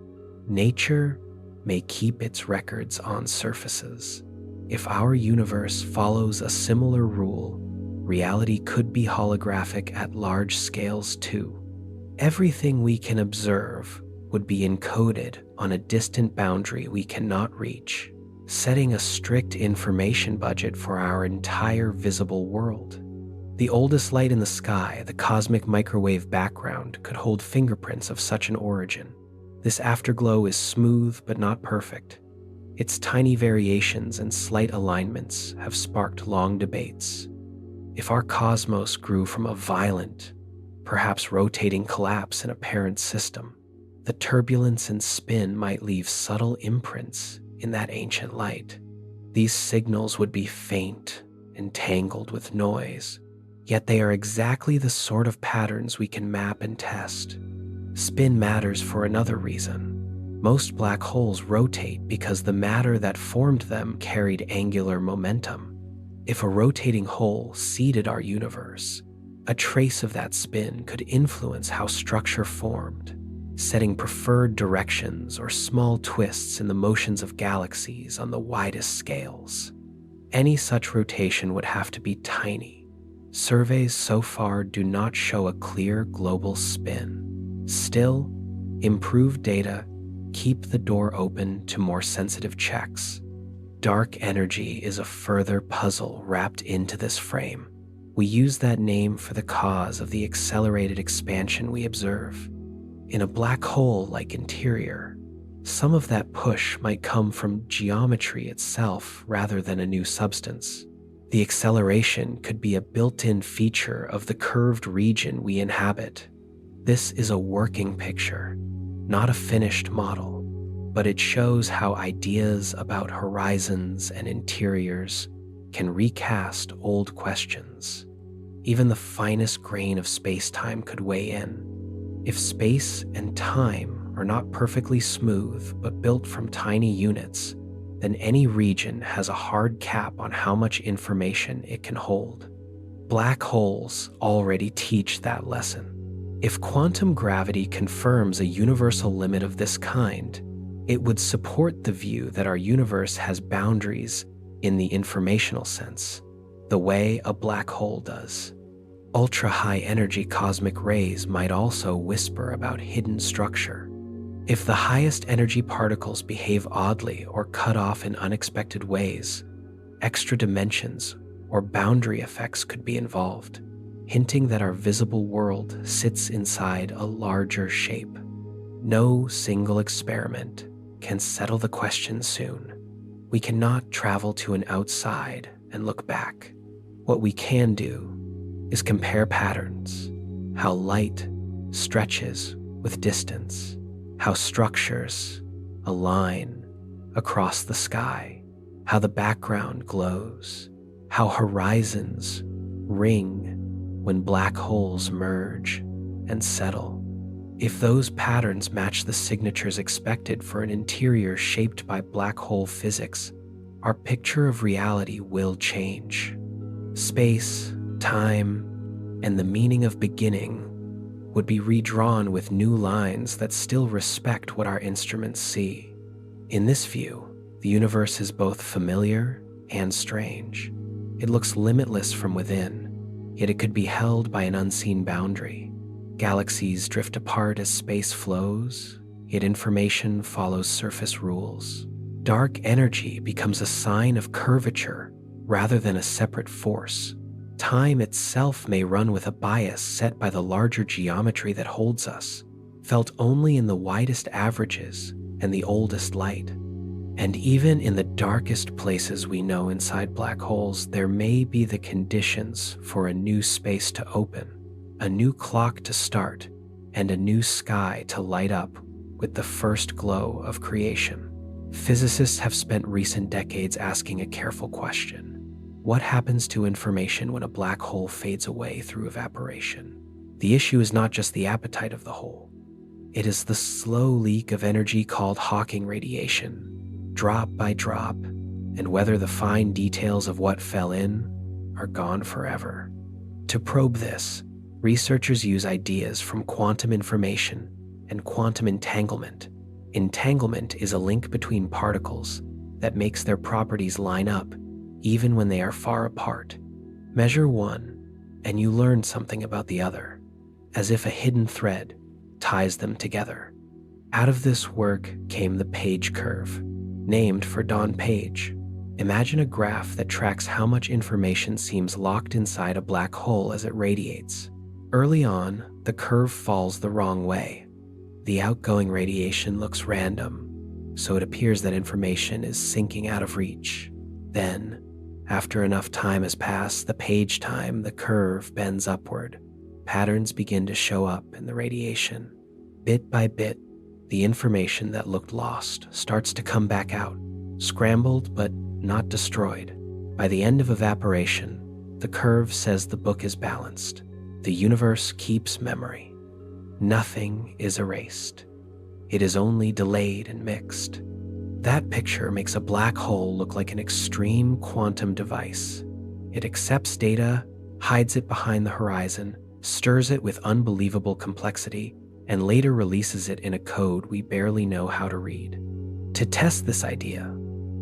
Nature may keep its records on surfaces. If our universe follows a similar rule, reality could be holographic at large scales too. Everything we can observe would be encoded on a distant boundary we cannot reach, setting a strict information budget for our entire visible world. The oldest light in the sky, the cosmic microwave background, could hold fingerprints of such an origin. This afterglow is smooth but not perfect. Its tiny variations and slight alignments have sparked long debates. If our cosmos grew from a violent, perhaps rotating collapse in a parent system, the turbulence and spin might leave subtle imprints in that ancient light. These signals would be faint and tangled with noise, yet they are exactly the sort of patterns we can map and test. Spin matters for another reason. Most black holes rotate because the matter that formed them carried angular momentum. If a rotating hole seeded our universe, a trace of that spin could influence how structure formed. setting preferred directions or small twists in the motions of galaxies on the widest scales. Any such rotation would have to be tiny. Surveys so far do not show a clear global spin. Still, improved data keep the door open to more sensitive checks. Dark energy is a further puzzle wrapped into this frame. We use that name for the cause of the accelerated expansion we observe. In a black hole-like interior, some of that push might come from geometry itself rather than a new substance. The acceleration could be a built-in feature of the curved region we inhabit. This is a working picture, not a finished model, but it shows how ideas about horizons and interiors can recast old questions. Even the finest grain of space-time could weigh in. If space and time are not perfectly smooth but built from tiny units, then any region has a hard cap on how much information it can hold. Black holes already teach that lesson. If quantum gravity confirms a universal limit of this kind, it would support the view that our universe has boundaries in the informational sense, the way a black hole does. Ultra-high energy cosmic rays might also whisper about hidden structure. If the highest energy particles behave oddly or cut off in unexpected ways, extra dimensions or boundary effects could be involved, hinting that our visible world sits inside a larger shape. No single experiment can settle the question soon. We cannot travel to an outside and look back. What we can do is compare patterns, how light stretches with distance, how structures align across the sky, how the background glows, how horizons ring when black holes merge and settle. If those patterns match the signatures expected for an interior shaped by black hole physics, our picture of reality will change. Space, time, and the meaning of beginning would be redrawn with new lines that still respect what our instruments see. In this view, the universe is both familiar and strange. It looks limitless from within, yet it could be held by an unseen boundary. Galaxies drift apart as space flows, yet information follows surface rules. Dark energy becomes a sign of curvature rather than a separate force. Time itself may run with a bias set by the larger geometry that holds us, felt only in the widest averages and the oldest light. And even in the darkest places we know inside black holes, there may be the conditions for a new space to open, a new clock to start, and a new sky to light up with the first glow of creation. Physicists have spent recent decades asking a careful question. What happens to information when a black hole fades away through evaporation? The issue is not just the appetite of the hole. It is the slow leak of energy called Hawking radiation, drop by drop, and whether the fine details of what fell in are gone forever. To probe this, researchers use ideas from quantum information and quantum entanglement. Entanglement is a link between particles that makes their properties line up even when they are far apart. Measure one, and you learn something about the other, as if a hidden thread ties them together. Out of this work came the Page curve, named for Don Page. Imagine a graph that tracks how much information seems locked inside a black hole as it radiates. Early on, the curve falls the wrong way. The outgoing radiation looks random, so it appears that information is sinking out of reach. Then, after enough time has passed, the curve bends upward. Patterns begin to show up in the radiation. Bit by bit, the information that looked lost starts to come back out, scrambled but not destroyed. By the end of evaporation, the curve says the book is balanced. The universe keeps memory. Nothing is erased. It is only delayed and mixed. That picture makes a black hole look like an extreme quantum device. It accepts data, hides it behind the horizon, stirs it with unbelievable complexity, and later releases it in a code we barely know how to read. To test this idea,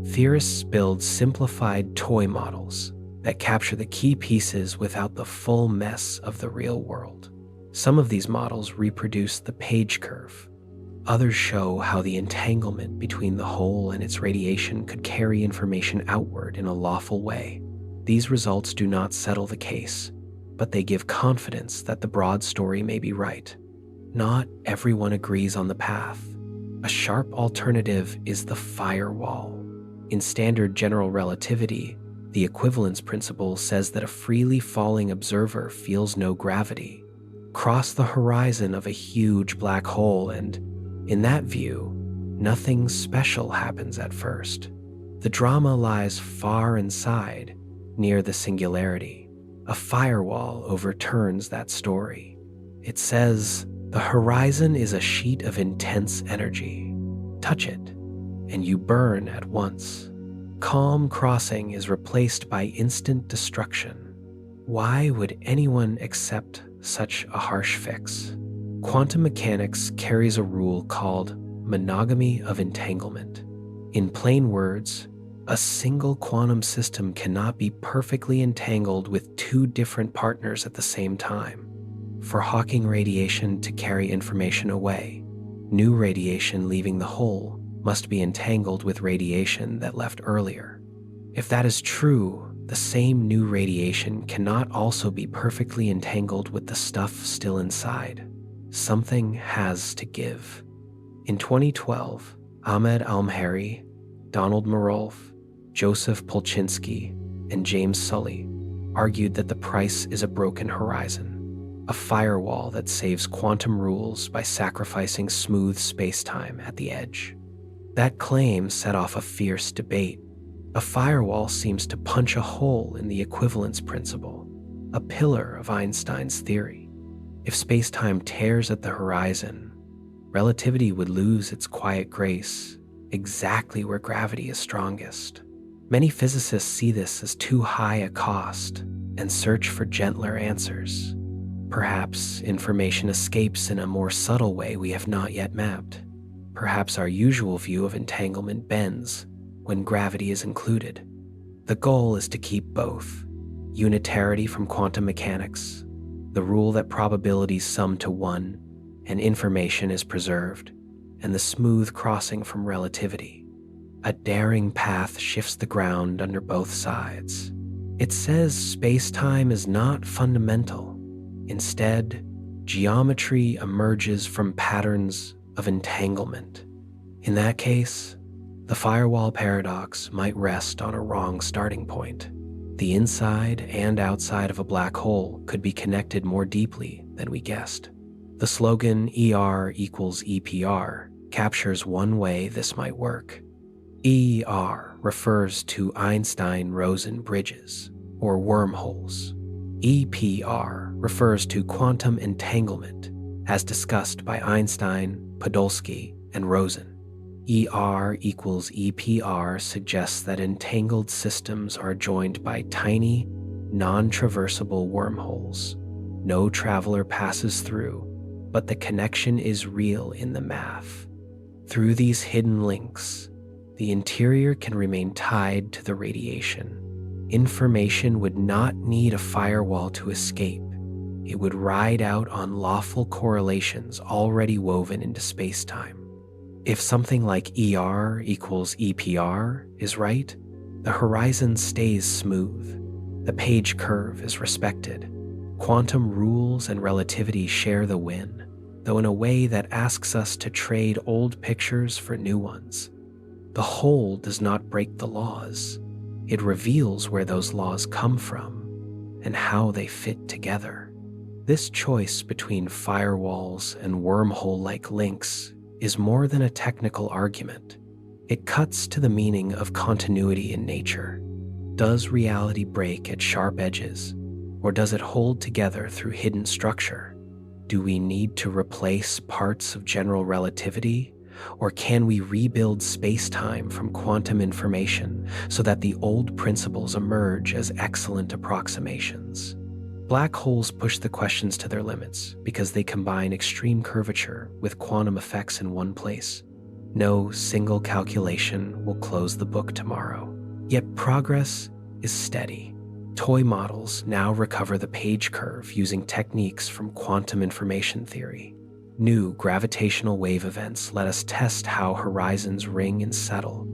theorists build simplified toy models that capture the key pieces without the full mess of the real world. Some of these models reproduce the page curve. Others show how the entanglement between the hole and its radiation could carry information outward in a lawful way. These results do not settle the case, but they give confidence that the broad story may be right. Not everyone agrees on the path. A sharp alternative is the firewall. In standard general relativity, the equivalence principle says that a freely falling observer feels no gravity. Cross the horizon of a huge black hole and, in that view, nothing special happens at first. The drama lies far inside, near the singularity. A firewall overturns that story. It says, the horizon is a sheet of intense energy. Touch it, and you burn at once. Calm crossing is replaced by instant destruction. Why would anyone accept such a harsh fix? Quantum mechanics carries a rule called monogamy of entanglement. In plain words, a single quantum system cannot be perfectly entangled with two different partners at the same time. For Hawking radiation to carry information away, new radiation leaving the hole must be entangled with radiation that left earlier. If that is true, the same new radiation cannot also be perfectly entangled with the stuff still inside. Something has to give. In 2012, Ahmed Almheri, Donald Marolf, Joseph Polchinski, and James Sully argued that the price is a broken horizon, a firewall that saves quantum rules by sacrificing smooth space-time at the edge. That claim set off a fierce debate. A firewall seems to punch a hole in the equivalence principle, a pillar of Einstein's theory. If space-time tears at the horizon, relativity would lose its quiet grace, exactly where gravity is strongest. Many physicists see this as too high a cost and search for gentler answers. Perhaps information escapes in a more subtle way we have not yet mapped. Perhaps our usual view of entanglement bends when gravity is included. The goal is to keep both: unitarity from quantum mechanics, the rule that probabilities sum to one and information is preserved, and the smooth crossing from relativity. A daring path shifts the ground under both sides. It says space-time is not fundamental. Instead, geometry emerges from patterns of entanglement. In that case, the firewall paradox might rest on a wrong starting point. The inside and outside of a black hole could be connected more deeply than we guessed. The slogan ER equals EPR captures one way this might work. ER refers to Einstein-Rosen bridges, or wormholes. EPR refers to quantum entanglement, as discussed by Einstein, Podolsky, and Rosen. ER equals EPR suggests that entangled systems are joined by tiny, non-traversable wormholes. No traveler passes through, but the connection is real in the math. Through these hidden links, the interior can remain tied to the radiation. Information would not need a firewall to escape. It would ride out on lawful correlations already woven into space-time. If something like ER equals EPR is right, the horizon stays smooth. The page curve is respected. Quantum rules and relativity share the win, though in a way that asks us to trade old pictures for new ones. The whole does not break the laws. It reveals where those laws come from and how they fit together. This choice between firewalls and wormhole-like links is more than a technical argument. It cuts to the meaning of continuity in nature. Does reality break at sharp edges, or does it hold together through hidden structure? Do we need to replace parts of general relativity, or can we rebuild space-time from quantum information so that the old principles emerge as excellent approximations? Black holes push the questions to their limits because they combine extreme curvature with quantum effects in one place. No single calculation will close the book tomorrow. Yet progress is steady. Toy models now recover the page curve using techniques from quantum information theory. New gravitational wave events let us test how horizons ring and settle.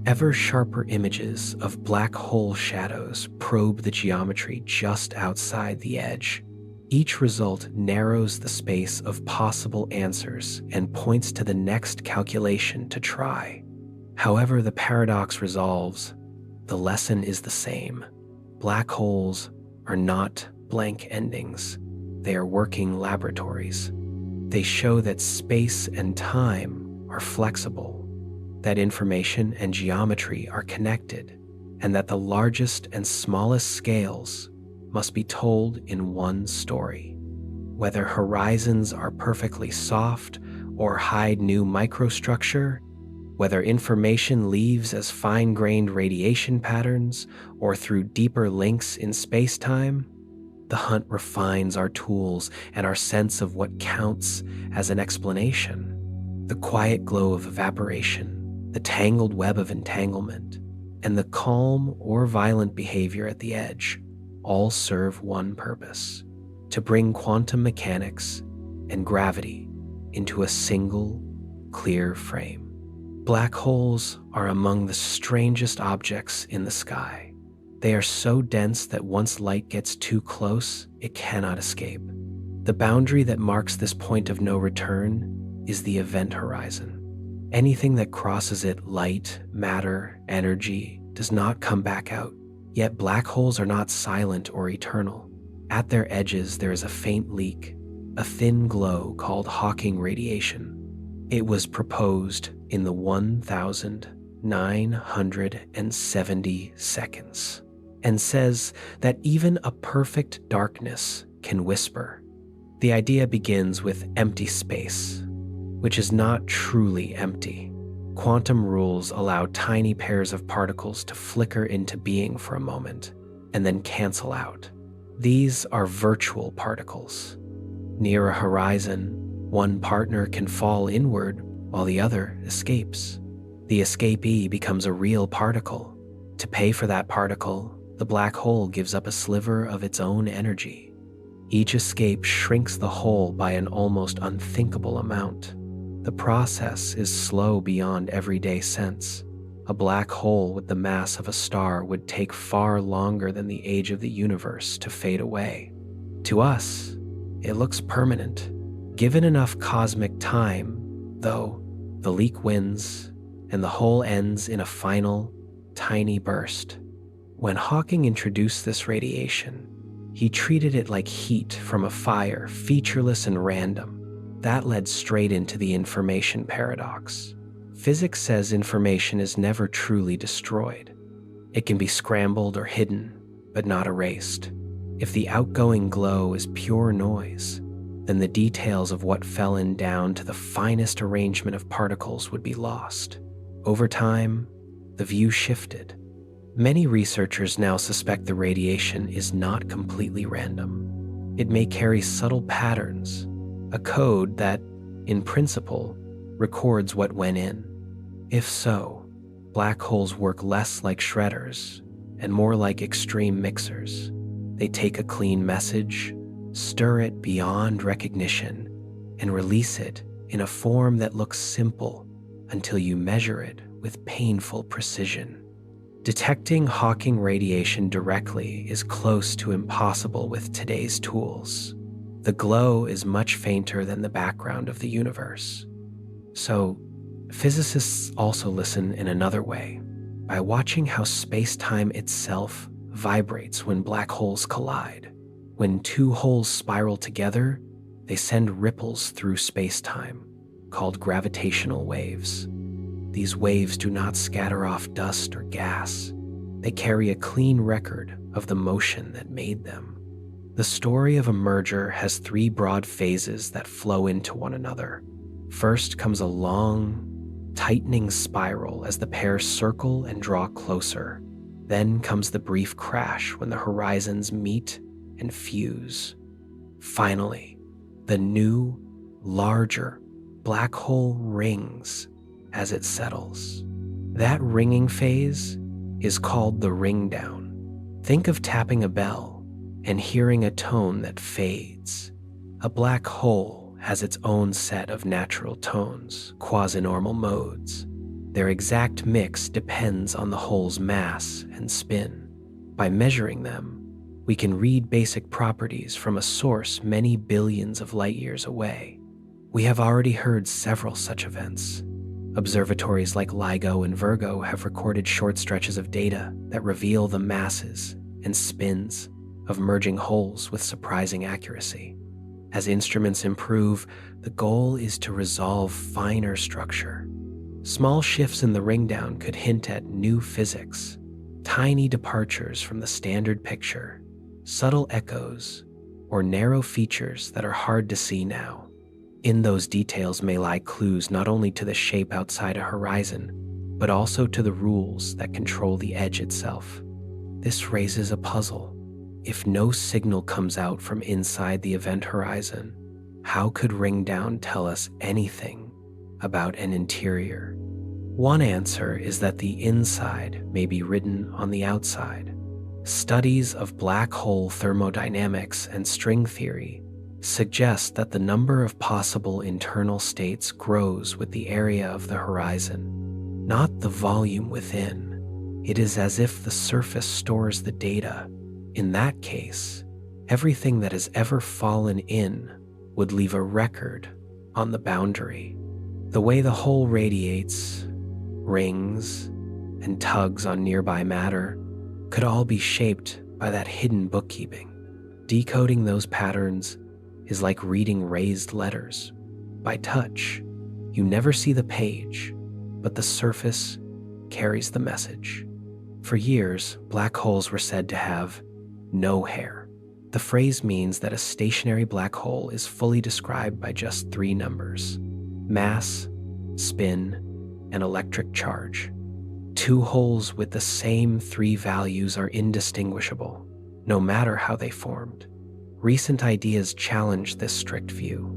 Ever sharper images of black hole shadows probe the geometry just outside the edge. Each result narrows the space of possible answers and points to the next calculation to try. However the paradox resolves, the lesson is the same. Black holes are not blank endings. They are working laboratories. They show that space and time are flexible, that information and geometry are connected, and that the largest and smallest scales must be told in one story. Whether horizons are perfectly soft or hide new microstructure, whether information leaves as fine-grained radiation patterns or through deeper links in space-time, the hunt refines our tools and our sense of what counts as an explanation. The quiet glow of evaporation, the tangled web of entanglement, and the calm or violent behavior at the edge all serve one purpose: to bring quantum mechanics and gravity into a single, clear frame. Black holes are among the strangest objects in the sky. They are so dense that once light gets too close, it cannot escape. The boundary that marks this point of no return is the event horizon. Anything that crosses it, light, matter, energy, does not come back out. Yet black holes are not silent or eternal. At their edges, there is a faint leak, a thin glow called Hawking radiation. It was proposed in the 1,970 seconds and says that even a perfect darkness can whisper. The idea begins with empty space, which is not truly empty. Quantum rules allow tiny pairs of particles to flicker into being for a moment and then cancel out. These are virtual particles. Near a horizon, one partner can fall inward while the other escapes. The escapee becomes a real particle. To pay for that particle, the black hole gives up a sliver of its own energy. Each escape shrinks the whole by an almost unthinkable amount. The process is slow beyond everyday sense. A black hole with the mass of a star would take far longer than the age of the universe to fade away. To us, it looks permanent. Given enough cosmic time, though, the leak wins, and the whole ends in a final, tiny burst. When Hawking introduced this radiation, he treated it like heat from a fire, featureless and random. That led straight into the information paradox. Physics says information is never truly destroyed. It can be scrambled or hidden, but not erased. If the outgoing glow is pure noise, then the details of what fell in down to the finest arrangement of particles would be lost. Over time, the view shifted. Many researchers now suspect the radiation is not completely random. It may carry subtle patterns, a code that, in principle, records what went in. If so, black holes work less like shredders and more like extreme mixers. They take a clean message, stir it beyond recognition, and release it in a form that looks simple until you measure it with painful precision. Detecting Hawking radiation directly is close to impossible with today's tools. The glow is much fainter than the background of the universe. So, physicists also listen in another way, by watching how space-time itself vibrates when black holes collide. When two holes spiral together, they send ripples through space-time, called gravitational waves. These waves do not scatter off dust or gas. They carry a clean record of the motion that made them. The story of a merger has three broad phases that flow into one another. First comes a long, tightening spiral as the pairs circle and draw closer. Then comes the brief crash when the horizons meet and fuse. Finally, the new, larger black hole rings as it settles. That ringing phase is called the ring down. Think of tapping a bell and hearing a tone that fades. A black hole has its own set of natural tones, quasi-normal modes. Their exact mix depends on the hole's mass and spin. By measuring them, we can read basic properties from a source many billions of light years away. We have already heard several such events. Observatories like LIGO and Virgo have recorded short stretches of data that reveal the masses and spins of merging holes with surprising accuracy. As instruments improve, the goal is to resolve finer structure. Small shifts in the ring down could hint at new physics, tiny departures from the standard picture, subtle echoes, or narrow features that are hard to see now. In those details may lie clues not only to the shape outside a horizon, but also to the rules that control the edge itself. This raises a puzzle. If no signal comes out from inside the event horizon, how could ring down tell us anything about an interior? One answer is that the inside may be written on the outside. Studies of black hole thermodynamics and string theory suggest that the number of possible internal states grows with the area of the horizon, not the volume within. It is as if the surface stores the data. In that case, everything that has ever fallen in would leave a record on the boundary. The way the hole radiates, rings, and tugs on nearby matter could all be shaped by that hidden bookkeeping. Decoding those patterns is like reading raised letters. By touch, you never see the page, but the surface carries the message. For years, black holes were said to have no hair. The phrase means that a stationary black hole is fully described by just three numbers: mass, spin, and electric charge. Two holes with the same three values are indistinguishable, no matter how they formed. Recent ideas challenge this strict view.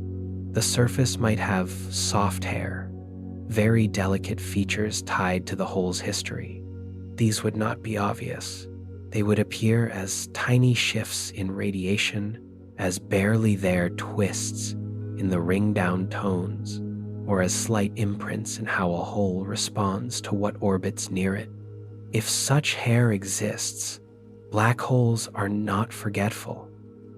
The surface might have soft hair, very delicate features tied to the hole's history. These would not be obvious. They would appear as tiny shifts in radiation, as barely there twists in the ring-down tones, or as slight imprints in how a hole responds to what orbits near it. If such hair exists, black holes are not forgetful.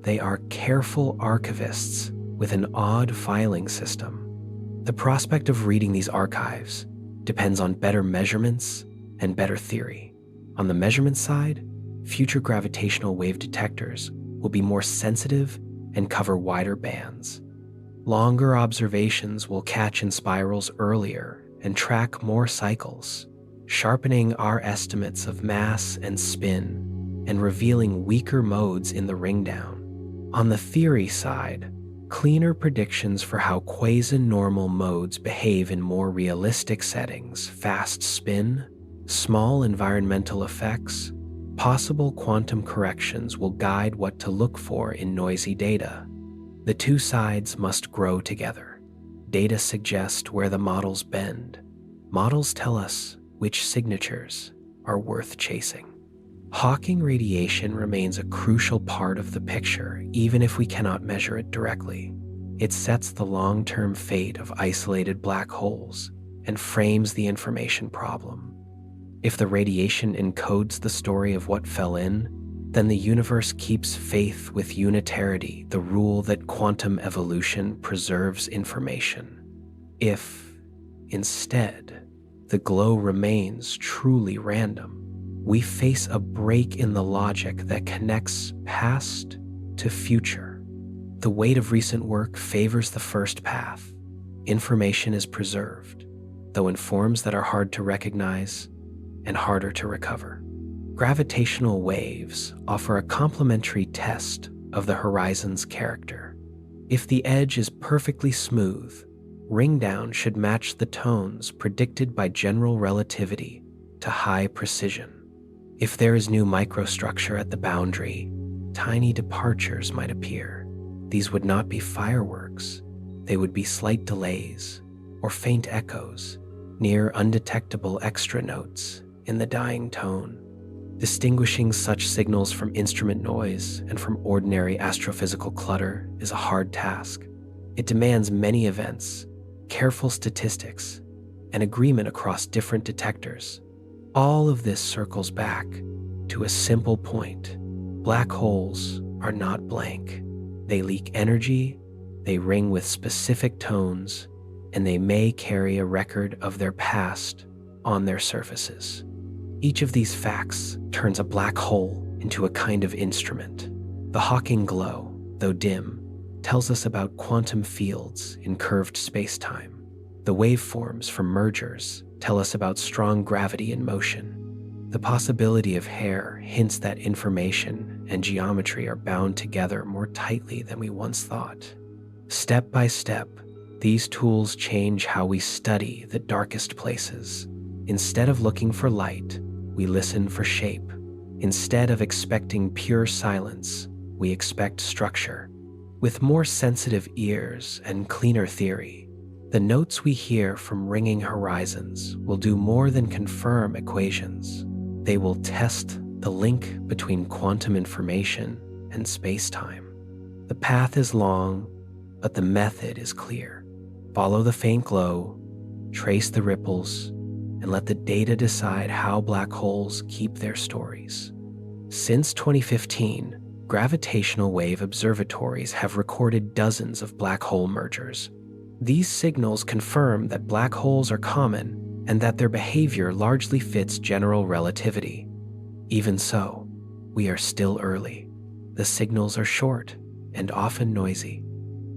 They are careful archivists with an odd filing system. The prospect of reading these archives depends on better measurements and better theory. On the measurement side, future gravitational wave detectors will be more sensitive and cover wider bands. Longer observations will catch in spirals earlier and track more cycles, sharpening our estimates of mass and spin and revealing weaker modes in the ring down. On the theory side, cleaner predictions for how quasi-normal modes behave in more realistic settings, fast spin, small environmental effects, possible quantum corrections will guide what to look for in noisy data. The two sides must grow together. Data suggest where the models bend. Models tell us which signatures are worth chasing. Hawking radiation remains a crucial part of the picture, even if we cannot measure it directly. It sets the long-term fate of isolated black holes and frames the information problem. If the radiation encodes the story of what fell in, then the universe keeps faith with unitarity, the rule that quantum evolution preserves information. If, instead, the glow remains truly random, we face a break in the logic that connects past to future. The weight of recent work favors the first path. Information is preserved, though in forms that are hard to recognize and harder to recover. Gravitational waves offer a complementary test of the horizon's character. If the edge is perfectly smooth, ring down should match the tones predicted by general relativity to high precision. If there is new microstructure at the boundary, tiny departures might appear. These would not be fireworks. They would be slight delays or faint echoes, near undetectable extra notes in the dying tone. Distinguishing such signals from instrument noise and from ordinary astrophysical clutter is a hard task. It demands many events, careful statistics, and agreement across different detectors. All of this circles back to a simple point. Black holes are not blank. They leak energy, they ring with specific tones, and they may carry a record of their past on their surfaces. Each of these facts turns a black hole into a kind of instrument. The Hawking glow, though dim, tells us about quantum fields in curved spacetime. The waveforms from mergers tell us about strong gravity in motion. The possibility of hair hints that information and geometry are bound together more tightly than we once thought. Step by step, these tools change how we study the darkest places. Instead of looking for light, we listen for shape. Instead of expecting pure silence, we expect structure. With more sensitive ears and cleaner theory, the notes we hear from ringing horizons will do more than confirm equations. They will test the link between quantum information and space-time. The path is long, but the method is clear. Follow the faint glow, trace the ripples, and let the data decide how black holes keep their stories. Since 2015, gravitational wave observatories have recorded dozens of black hole mergers. These signals confirm that black holes are common and that their behavior largely fits general relativity. Even so, we are still early. The signals are short and often noisy.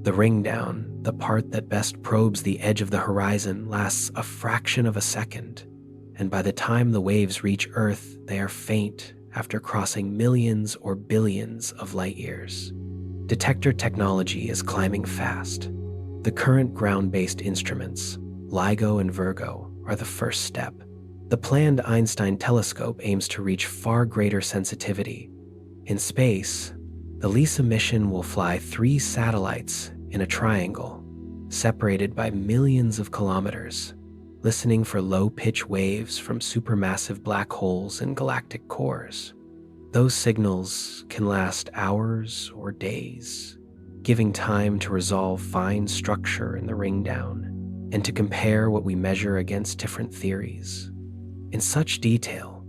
The ringdown, the part that best probes the edge of the horizon, lasts a fraction of a second, and by the time the waves reach Earth, they are faint after crossing millions or billions of light years. Detector technology is climbing fast. The current ground-based instruments, LIGO and Virgo, are the first step. The planned Einstein telescope aims to reach far greater sensitivity. In space, the LISA mission will fly 3 satellites in a triangle, separated by millions of kilometers, listening for low-pitch waves from supermassive black holes and galactic cores. Those signals can last hours or days, giving time to resolve fine structure in the ringdown and to compare what we measure against different theories. In such detail,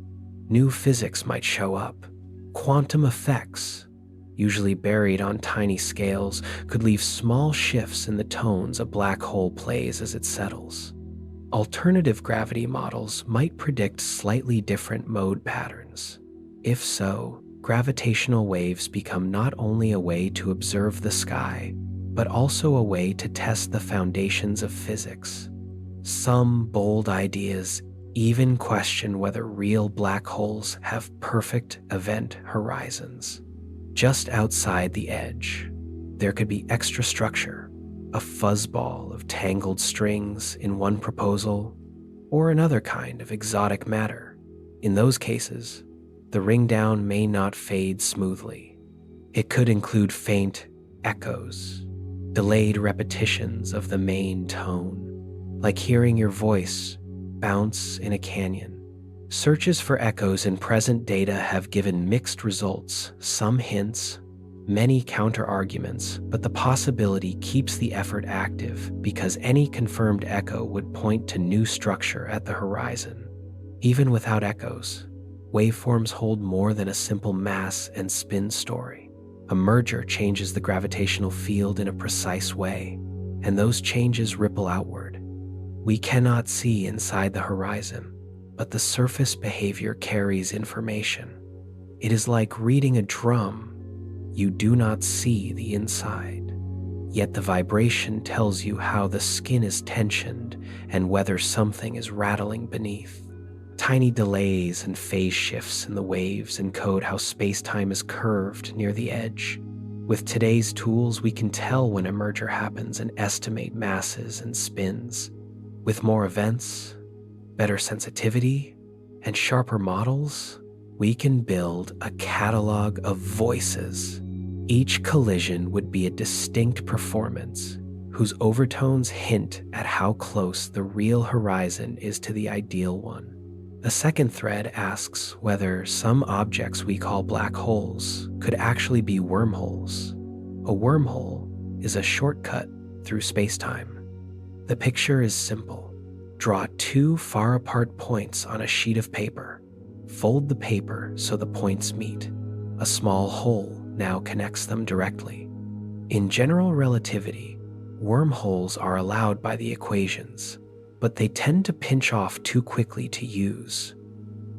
new physics might show up. Quantum effects, usually buried on tiny scales, could leave small shifts in the tones a black hole plays as it settles. Alternative gravity models might predict slightly different mode patterns. If so, gravitational waves become not only a way to observe the sky, but also a way to test the foundations of physics. Some bold ideas even question whether real black holes have perfect event horizons. Just outside the edge, there could be extra structure, a fuzzball of tangled strings in one proposal, or another kind of exotic matter. In those cases, the ringdown may not fade smoothly. It could include faint echoes, delayed repetitions of the main tone, like hearing your voice bounce in a canyon. Searches for echoes in present data have given mixed results, some hints, many counter-arguments, but the possibility keeps the effort active because any confirmed echo would point to new structure at the horizon. Even without echoes, waveforms hold more than a simple mass and spin story. A merger changes the gravitational field in a precise way, and those changes ripple outward. We cannot see inside the horizon, but the surface behavior carries information. It is like reading a drum. You do not see the inside, yet the vibration tells you how the skin is tensioned and whether something is rattling beneath. Tiny delays and phase shifts in the waves encode how space-time is curved near the edge. With today's tools, we can tell when a merger happens and estimate masses and spins. With more events, better sensitivity, and sharper models, We can build a catalog of voices. Each collision would be a distinct performance, whose overtones hint at how close the real horizon is to the ideal one. A second thread asks whether some objects we call black holes could actually be wormholes. A wormhole is a shortcut through space-time. The picture is simple. Draw two far-apart points on a sheet of paper. Fold the paper so the points meet. A small hole now connects them directly. In general relativity, wormholes are allowed by the equations, but they tend to pinch off too quickly to use.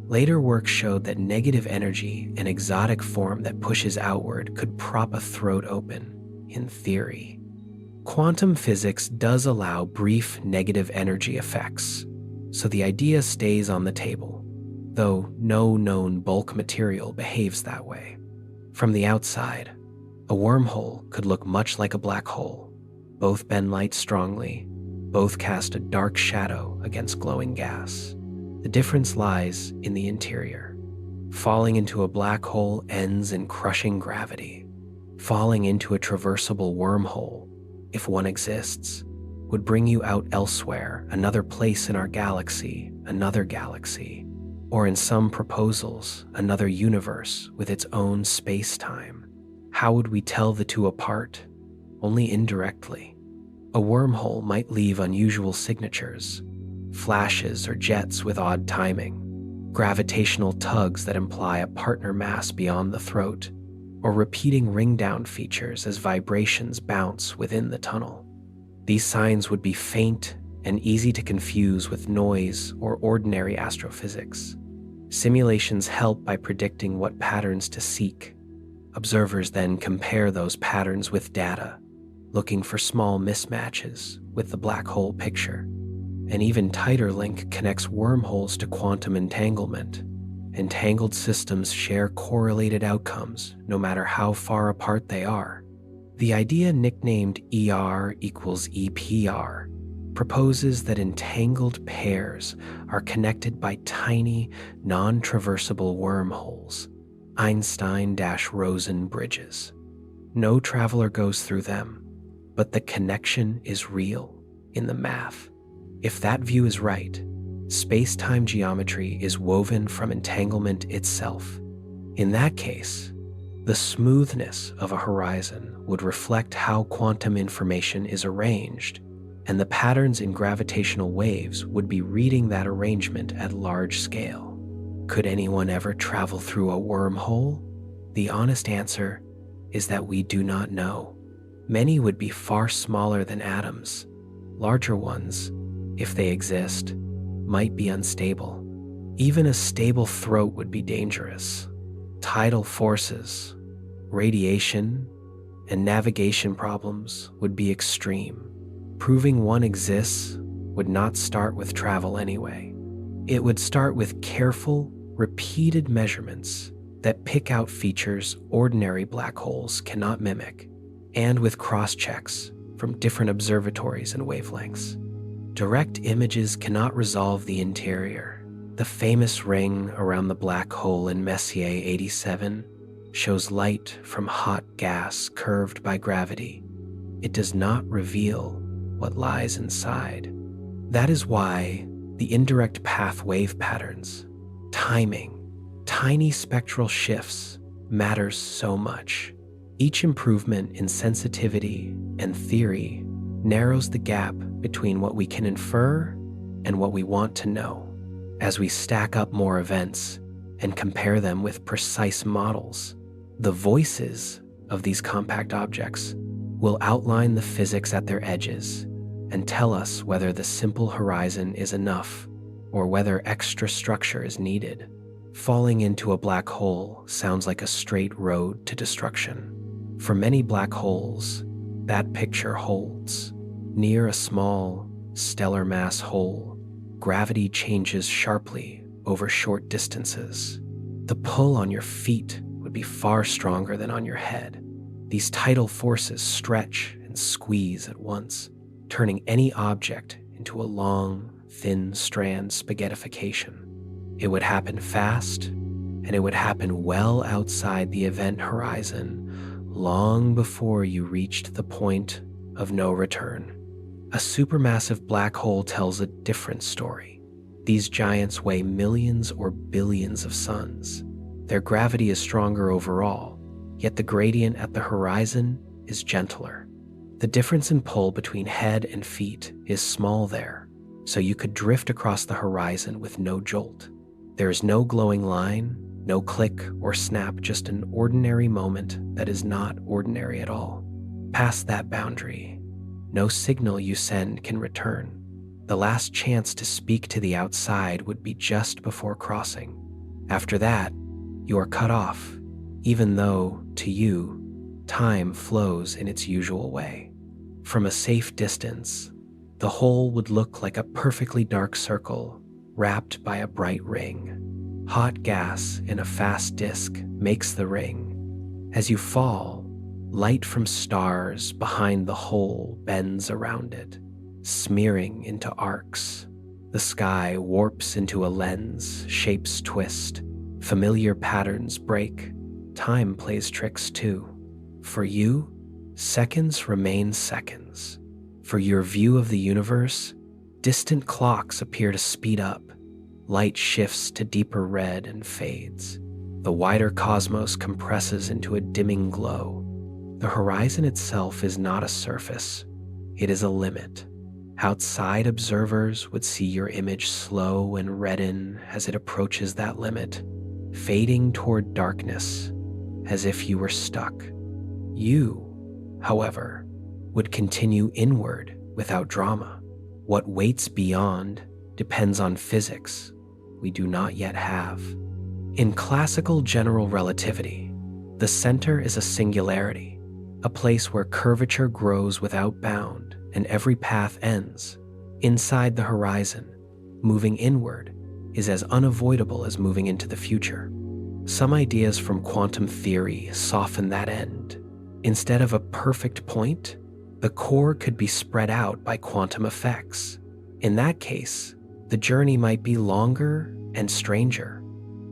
Later work showed that negative energy, an exotic form that pushes outward, could prop a throat open, in theory. Quantum physics does allow brief negative energy effects, so the idea stays on the table, though no known bulk material behaves that way. From the outside, a wormhole could look much like a black hole. Both bend light strongly, both cast a dark shadow against glowing gas. The difference lies in the interior. Falling into a black hole ends in crushing gravity. Falling into a traversable wormhole, if one exists, would bring you out elsewhere, another place in our galaxy, another galaxy, or in some proposals, another universe with its own space-time. How would we tell the two apart? Only indirectly. A wormhole might leave unusual signatures, flashes or jets with odd timing, gravitational tugs that imply a partner mass beyond the throat, or repeating ring-down features as vibrations bounce within the tunnel. These signs would be faint and easy to confuse with noise or ordinary astrophysics. Simulations help by predicting what patterns to seek. Observers then compare those patterns with data, looking for small mismatches with the black hole picture. An even tighter link connects wormholes to quantum entanglement. Entangled systems share correlated outcomes, no matter how far apart they are. The idea nicknamed ER equals EPR proposes that entangled pairs are connected by tiny, non-traversable wormholes, Einstein-Rosen bridges. No traveler goes through them, but the connection is real in the math. If that view is right, space-time geometry is woven from entanglement itself. In that case, the smoothness of a horizon would reflect how quantum information is arranged, and the patterns in gravitational waves would be reading that arrangement at large scale. Could anyone ever travel through a wormhole? The honest answer is that we do not know. Many would be far smaller than atoms. Larger ones, if they exist, might be unstable. Even a stable throat would be dangerous. Tidal forces, radiation, and navigation problems would be extreme. Proving one exists would not start with travel anyway. It would start with careful, repeated measurements that pick out features ordinary black holes cannot mimic, and with cross-checks from different observatories and wavelengths. Direct images cannot resolve the interior. The famous ring around the black hole in Messier 87 shows light from hot gas curved by gravity. It does not reveal what lies inside. That is why the indirect path wave patterns, timing, tiny spectral shifts matters so much. Each improvement in sensitivity and theory narrows the gap between what we can infer and what we want to know. As we stack up more events and compare them with precise models, the voices of these compact objects will outline the physics at their edges and tell us whether the simple horizon is enough or whether extra structure is needed. Falling into a black hole sounds like a straight road to destruction. For many black holes, that picture holds. Near a small, stellar mass hole, gravity changes sharply over short distances. The pull on your feet would be far stronger than on your head. These tidal forces stretch and squeeze at once, turning any object into a long, thin strand spaghettification. It would happen fast and it would happen well outside the event horizon, long before you reached the point of no return. A supermassive black hole tells a different story. These giants weigh millions or billions of suns. Their gravity is stronger overall, yet the gradient at the horizon is gentler. The difference in pull between head and feet is small there, so you could drift across the horizon with no jolt. There is no glowing line, no click or snap, just an ordinary moment that is not ordinary at all. Past that boundary, no signal you send can return. The last chance to speak to the outside would be just before crossing. After that, you are cut off, even though, to you, time flows in its usual way. From a safe distance, the whole would look like a perfectly dark circle wrapped by a bright ring. Hot gas in a fast disk makes the ring. As you fall, light from stars behind the hole bends around it, smearing into arcs. The sky warps into a lens, shapes twist, familiar patterns break. Time plays tricks too. For you, seconds remain seconds. For your view of the universe, distant clocks appear to speed up. Light shifts to deeper red and fades. The wider cosmos compresses into a dimming glow. The horizon itself is not a surface, it is a limit. Outside observers would see your image slow and redden as it approaches that limit, fading toward darkness, as if you were stuck. You, however, would continue inward without drama. What waits beyond depends on physics we do not yet have. In classical general relativity, the center is a singularity, a place where curvature grows without bound and every path ends. Inside the horizon, moving inward is as unavoidable as moving into the future. Some ideas from quantum theory soften that end. Instead of a perfect point, the core could be spread out by quantum effects. In that case, the journey might be longer and stranger.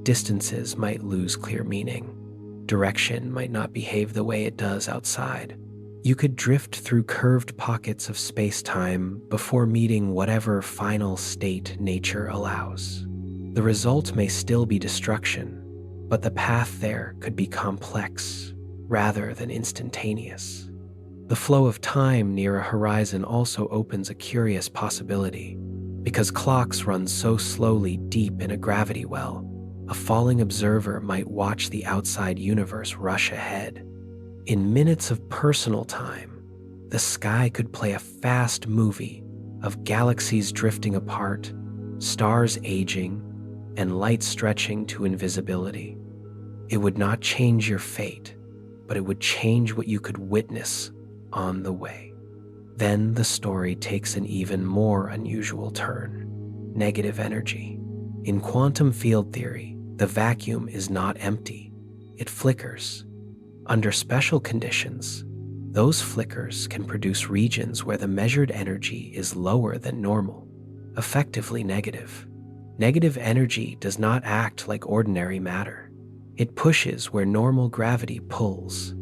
Distances might lose clear meaning. Direction might not behave the way it does outside. You could drift through curved pockets of space-time before meeting whatever final state nature allows. The result may still be destruction, but the path there could be complex rather than instantaneous. The flow of time near a horizon also opens a curious possibility. Because clocks run so slowly deep in a gravity well, a falling observer might watch the outside universe rush ahead. In minutes of personal time, the sky could play a fast movie of galaxies drifting apart, stars aging, and light stretching to invisibility. It would not change your fate, but it would change what you could witness on the way. Then the story takes an even more unusual turn: negative energy. In quantum field theory, the vacuum is not empty, it flickers. Under special conditions, those flickers can produce regions where the measured energy is lower than normal, effectively negative. Negative energy does not act like ordinary matter. It pushes where normal gravity pulls.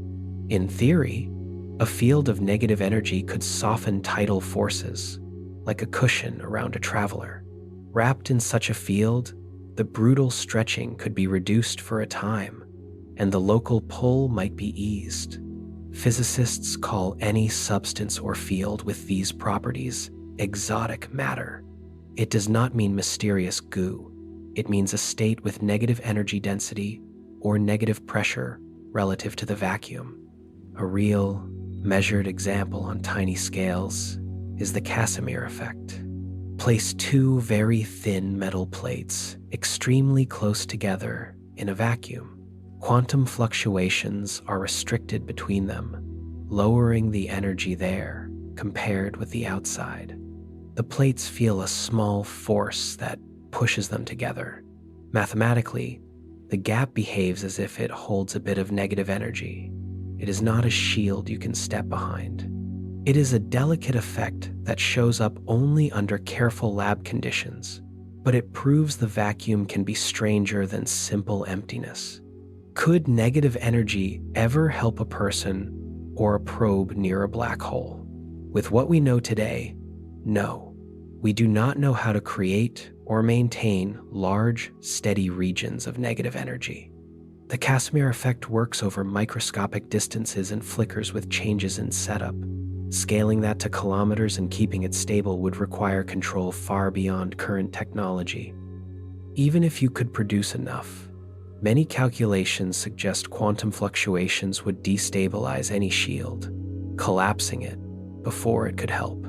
In theory, a field of negative energy could soften tidal forces, like a cushion around a traveler. Wrapped in such a field, the brutal stretching could be reduced for a time, and the local pull might be eased. Physicists call any substance or field with these properties exotic matter. It does not mean mysterious goo. It means a state with negative energy density or negative pressure relative to the vacuum. A real, measured example on tiny scales is the Casimir effect. Place two very thin metal plates extremely close together in a vacuum. Quantum fluctuations are restricted between them, lowering the energy there compared with the outside. The plates feel a small force that pushes them together. Mathematically, the gap behaves as if it holds a bit of negative energy. It is not a shield you can step behind. It is a delicate effect that shows up only under careful lab conditions. but it proves the vacuum can be stranger than simple emptiness. Could negative energy ever help a person or a probe near a black hole? With what we know today, no. We do not know how to create or maintain large, steady regions of negative energy. The Casimir effect works over microscopic distances and flickers with changes in setup. Scaling that to kilometers and keeping it stable would require control far beyond current technology. Even if you could produce enough, many calculations suggest quantum fluctuations would destabilize any shield, collapsing it before it could help.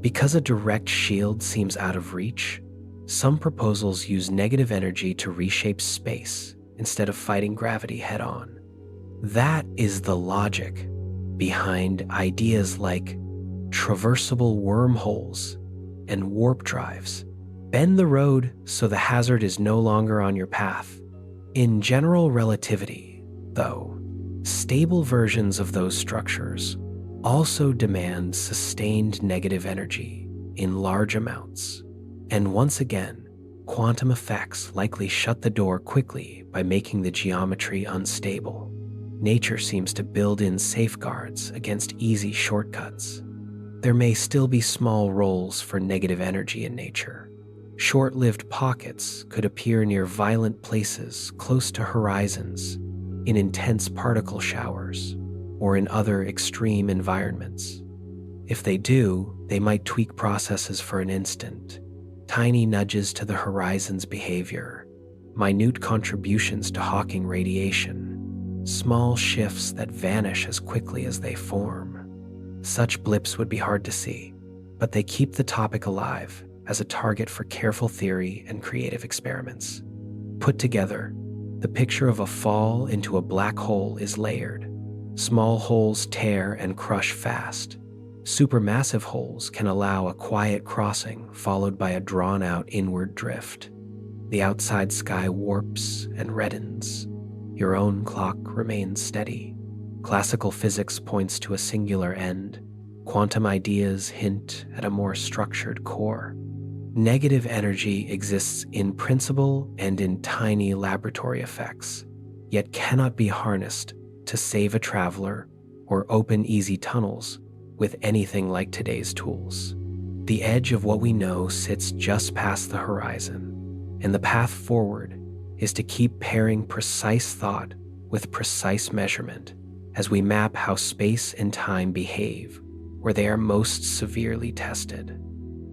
Because a direct shield seems out of reach, some proposals use negative energy to reshape space instead of fighting gravity head-on. That is the logic behind ideas like traversable wormholes and warp drives. Bend the road so the hazard is no longer on your path. In general relativity, though, stable versions of those structures also demand sustained negative energy in large amounts. And once again, quantum effects likely shut the door quickly by making the geometry unstable. Nature seems to build in safeguards against easy shortcuts. There may still be small roles for negative energy in nature. Short-lived pockets could appear near violent places close to horizons, in intense particle showers, or in other extreme environments. If they do, they might tweak processes for an instant. Tiny nudges to the horizon's behavior, minute contributions to Hawking radiation, small shifts that vanish as quickly as they form. Such blips would be hard to see, but they keep the topic alive as a target for careful theory and creative experiments. Put together, the picture of a fall into a black hole is layered. Small holes tear and crush fast. Supermassive holes can allow a quiet crossing followed by a drawn-out inward drift. The outside sky warps and reddens. Your own clock remains steady. Classical physics points to a singular end. Quantum ideas hint at a more structured core. Negative energy exists in principle and in tiny laboratory effects, yet cannot be harnessed to save a traveler or open easy tunnels with anything like today's tools. The edge of what we know sits just past the horizon, and the path forward is to keep pairing precise thought with precise measurement as we map how space and time behave where they are most severely tested.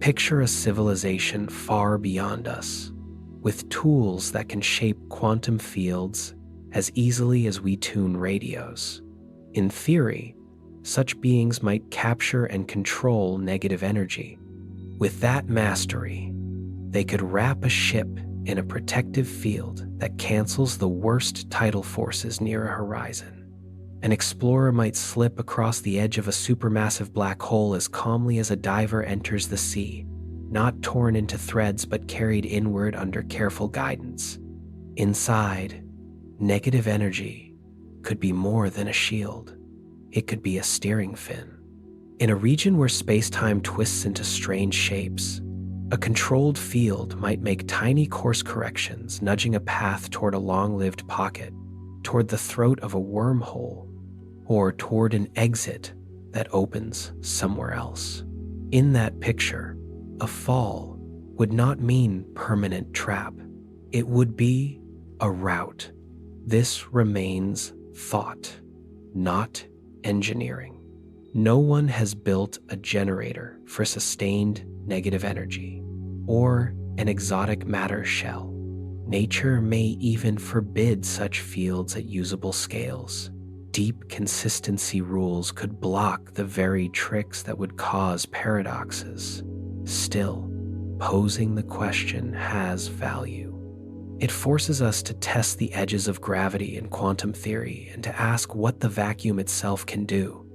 Picture a civilization far beyond us, with tools that can shape quantum fields as easily as we tune radios. In theory, such beings might capture and control negative energy. With that mastery, they could wrap a ship in a protective field that cancels the worst tidal forces near a horizon. An explorer might slip across the edge of a supermassive black hole as calmly as a diver enters the sea, not torn into threads but carried inward under careful guidance. Inside, negative energy could be more than a shield. It could be a steering fin. In a region where space-time twists into strange shapes, a controlled field might make tiny course corrections, nudging a path toward a long-lived pocket, toward the throat of a wormhole, or toward an exit that opens somewhere else. In that picture, a fall would not mean permanent trap. It would be a route. This remains thought, not engineering. No one has built a generator for sustained negative energy or an exotic matter shell. Nature may even forbid such fields at usable scales. Deep consistency rules could block the very tricks that would cause paradoxes. Still, posing the question has value. It forces us to test the edges of gravity in quantum theory and to ask what the vacuum itself can do.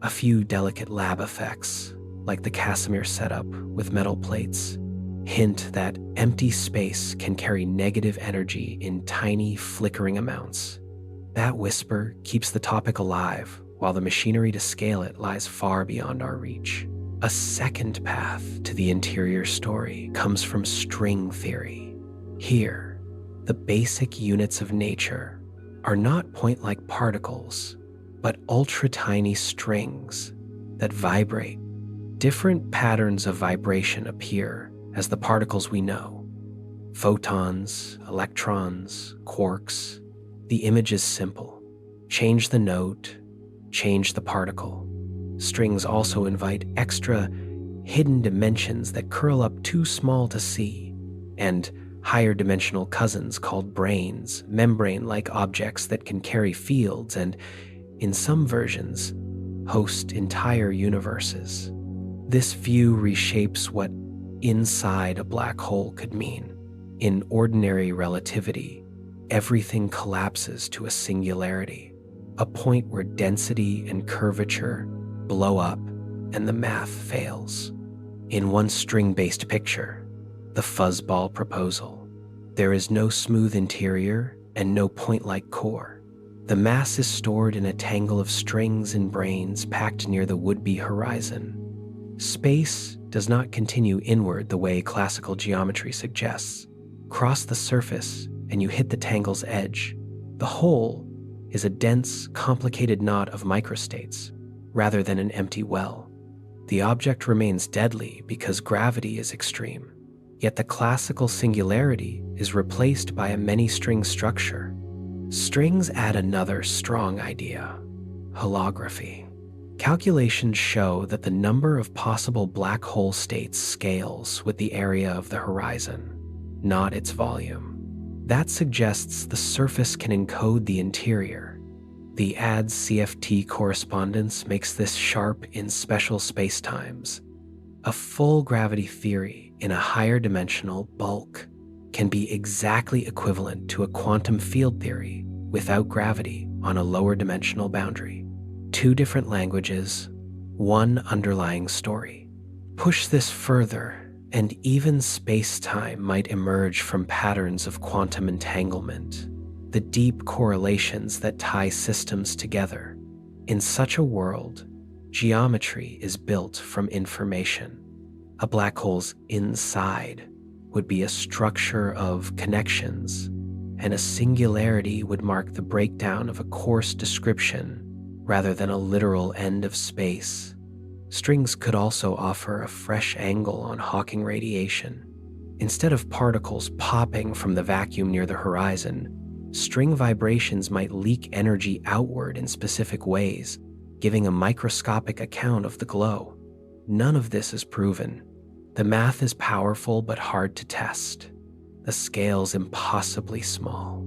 A few delicate lab effects, like the Casimir setup with metal plates, hint that empty space can carry negative energy in tiny, flickering amounts. That whisper keeps the topic alive, while the machinery to scale it lies far beyond our reach. A second path to the interior story comes from string theory. Here, the basic units of nature are not point-like particles, but ultra-tiny strings that vibrate. Different patterns of vibration appear as the particles we know: photons, electrons, quarks. The image is simple. Change the note, change the particle. Strings also invite extra hidden dimensions that curl up too small to see, and higher dimensional cousins called brains, membrane-like objects that can carry fields and, in some versions, host entire universes. This view reshapes what inside a black hole could mean. In ordinary relativity, everything collapses to a singularity, a point where density and curvature blow up and the math fails. In one string-based picture, the fuzzball proposal, there is no smooth interior and no point-like core. The mass is stored in a tangle of strings and brains packed near the would-be horizon. Space does not continue inward the way classical geometry suggests. Cross the surface and you hit the tangle's edge. The whole is a dense, complicated knot of microstates, rather than an empty well. The object remains deadly because gravity is extreme, yet the classical singularity is replaced by a many-string structure. Strings add another strong idea: holography. Calculations show that the number of possible black hole states scales with the area of the horizon, not its volume. That suggests the surface can encode the interior. The ADS CFT correspondence makes this sharp in special spacetimes. A full gravity theory in a higher dimensional bulk can be exactly equivalent to a quantum field theory without gravity on a lower dimensional boundary. Two different languages, one underlying story. Push this further, and even space-time might emerge from patterns of quantum entanglement, the deep correlations that tie systems together. In such a world, geometry is built from information. A black hole's inside would be a structure of connections, and a singularity would mark the breakdown of a coarse description rather than a literal end of space. Strings could also offer a fresh angle on Hawking radiation. Instead of particles popping from the vacuum near the horizon, string vibrations might leak energy outward in specific ways, giving a microscopic account of the glow. None of this is proven. The math is powerful but hard to test. The scale's impossibly small.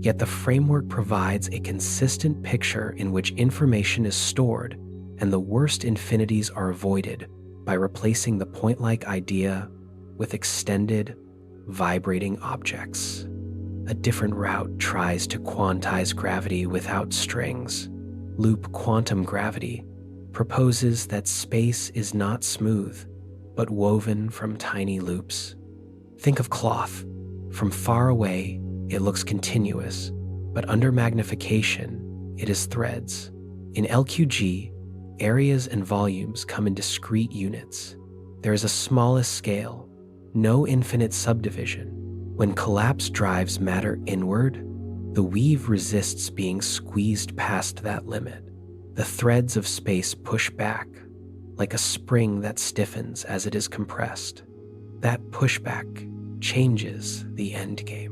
Yet the framework provides a consistent picture in which information is stored and the worst infinities are avoided by replacing the point-like idea with extended, vibrating objects. A different route tries to quantize gravity without strings. Loop quantum gravity proposes that space is not smooth, but woven from tiny loops. Think of cloth. From far away, it looks continuous, but under magnification, it is threads. In LQG, areas and volumes come in discrete units. There is a smallest scale, no infinite subdivision. When collapse drives matter inward, the weave resists being squeezed past that limit. The threads of space push back, like a spring that stiffens as it is compressed. That pushback changes the endgame.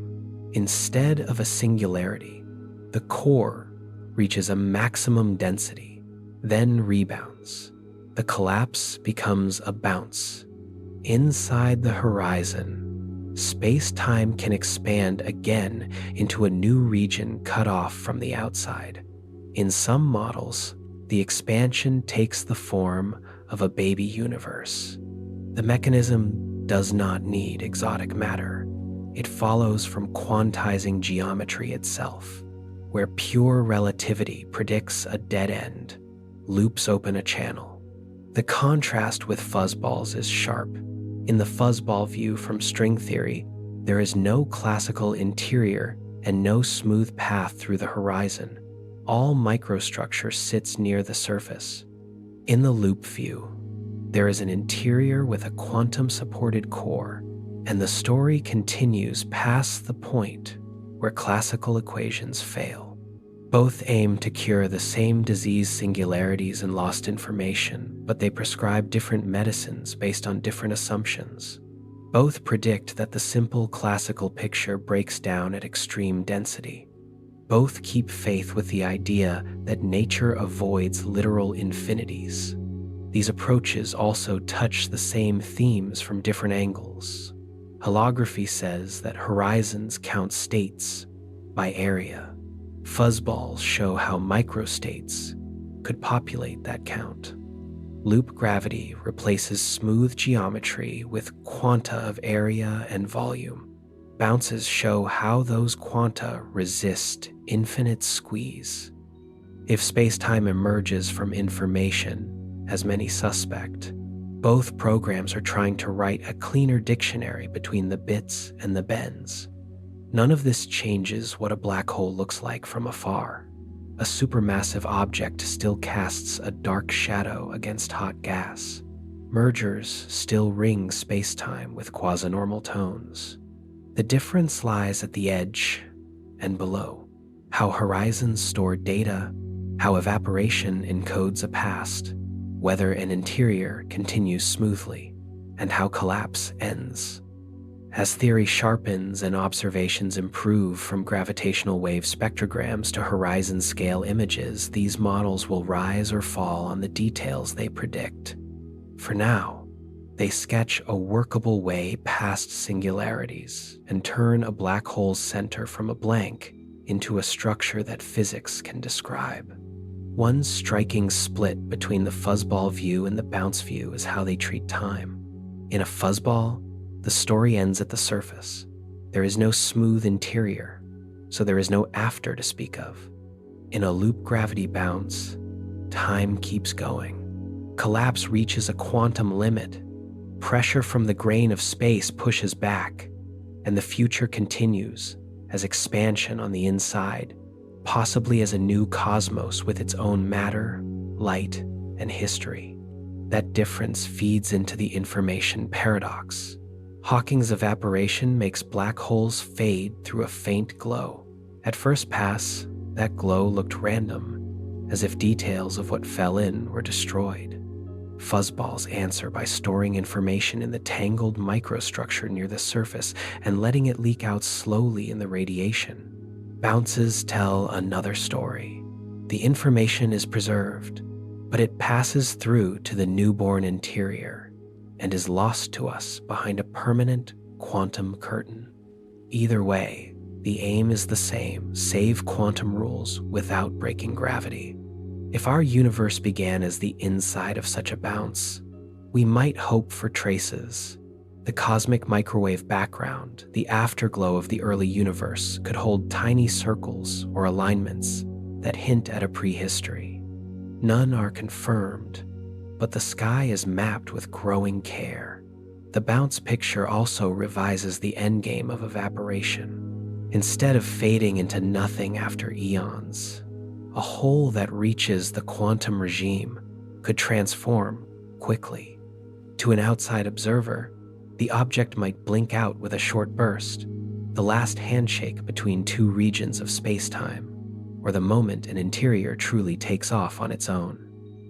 Instead of a singularity, the core reaches a maximum density, then rebounds. The collapse becomes a bounce. Inside the horizon, space-time can expand again into a new region cut off from the outside. In some models, the expansion takes the form of a baby universe. The mechanism does not need exotic matter. It follows from quantizing geometry itself, where pure relativity predicts a dead end. Loops open a channel. The contrast with fuzzballs is sharp. In the fuzzball view from string theory, there is no classical interior and no smooth path through the horizon. All microstructure sits near the surface. In the loop view, There is an interior with a quantum-supported core, and the story continues past the point where classical equations fail. Both aim to cure the same disease, singularities, and lost information, but they prescribe different medicines based on different assumptions. Both predict that the simple classical picture breaks down at extreme density. Both keep faith with the idea that nature avoids literal infinities. These approaches also touch the same themes from different angles. Holography says that horizons count states by area. Fuzzballs show how microstates could populate that count. Loop gravity replaces smooth geometry with quanta of area and volume. Bounces show how those quanta resist infinite squeeze. If space-time emerges from information, as many suspect, both programs are trying to write a cleaner dictionary between the bits and the bends. None of this changes what a black hole looks like from afar. A supermassive object still casts a dark shadow against hot gas. Mergers still ring space-time with quasi-normal tones. The difference lies at the edge and below. How horizons store data, how evaporation encodes a past, whether an interior continues smoothly, and how collapse ends. As theory sharpens and observations improve from gravitational wave spectrograms to horizon-scale images, these models will rise or fall on the details they predict. For now, they sketch a workable way past singularities and turn a black hole's center from a blank into a structure that physics can describe. One striking split between the fuzzball view and the bounce view is how they treat time. In a fuzzball, the story ends at the surface. There is no smooth interior, so there is no after to speak of. In a loop gravity bounce, time keeps going. Collapse reaches a quantum limit. Pressure from the grain of space pushes back, and the future continues as expansion on the inside, possibly as a new cosmos with its own matter, light, and history. That difference feeds into the information paradox. Hawking's evaporation makes black holes fade through a faint glow. At first pass, that glow looked random, as if details of what fell in were destroyed. Fuzzballs answer by storing information in the tangled microstructure near the surface and letting it leak out slowly in the radiation. Bounces tell another story. The information is preserved, but it passes through to the newborn interior and is lost to us behind a permanent quantum curtain. Either way, the aim is the same: save quantum rules without breaking gravity. If our universe began as the inside of such a bounce, we might hope for traces. The cosmic microwave background, the afterglow of the early universe, could hold tiny circles or alignments that hint at a prehistory. None are confirmed, but the sky is mapped with growing care. The bounce picture also revises the endgame of evaporation. Instead of fading into nothing after eons, a hole that reaches the quantum regime could transform quickly. To an outside observer, the object might blink out with a short burst, the last handshake between two regions of space-time, or the moment an interior truly takes off on its own.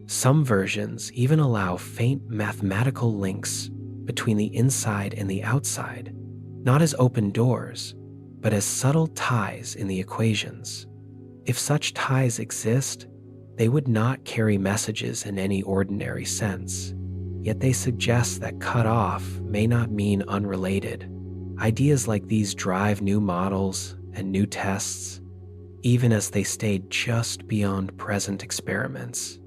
Some versions even allow faint mathematical links between the inside and the outside, not as open doors, but as subtle ties in the equations. If such ties exist, they would not carry messages in any ordinary sense, yet they suggest that cut off may not mean unrelated. Ideas like these drive new models and new tests, even as they stay just beyond present experiments.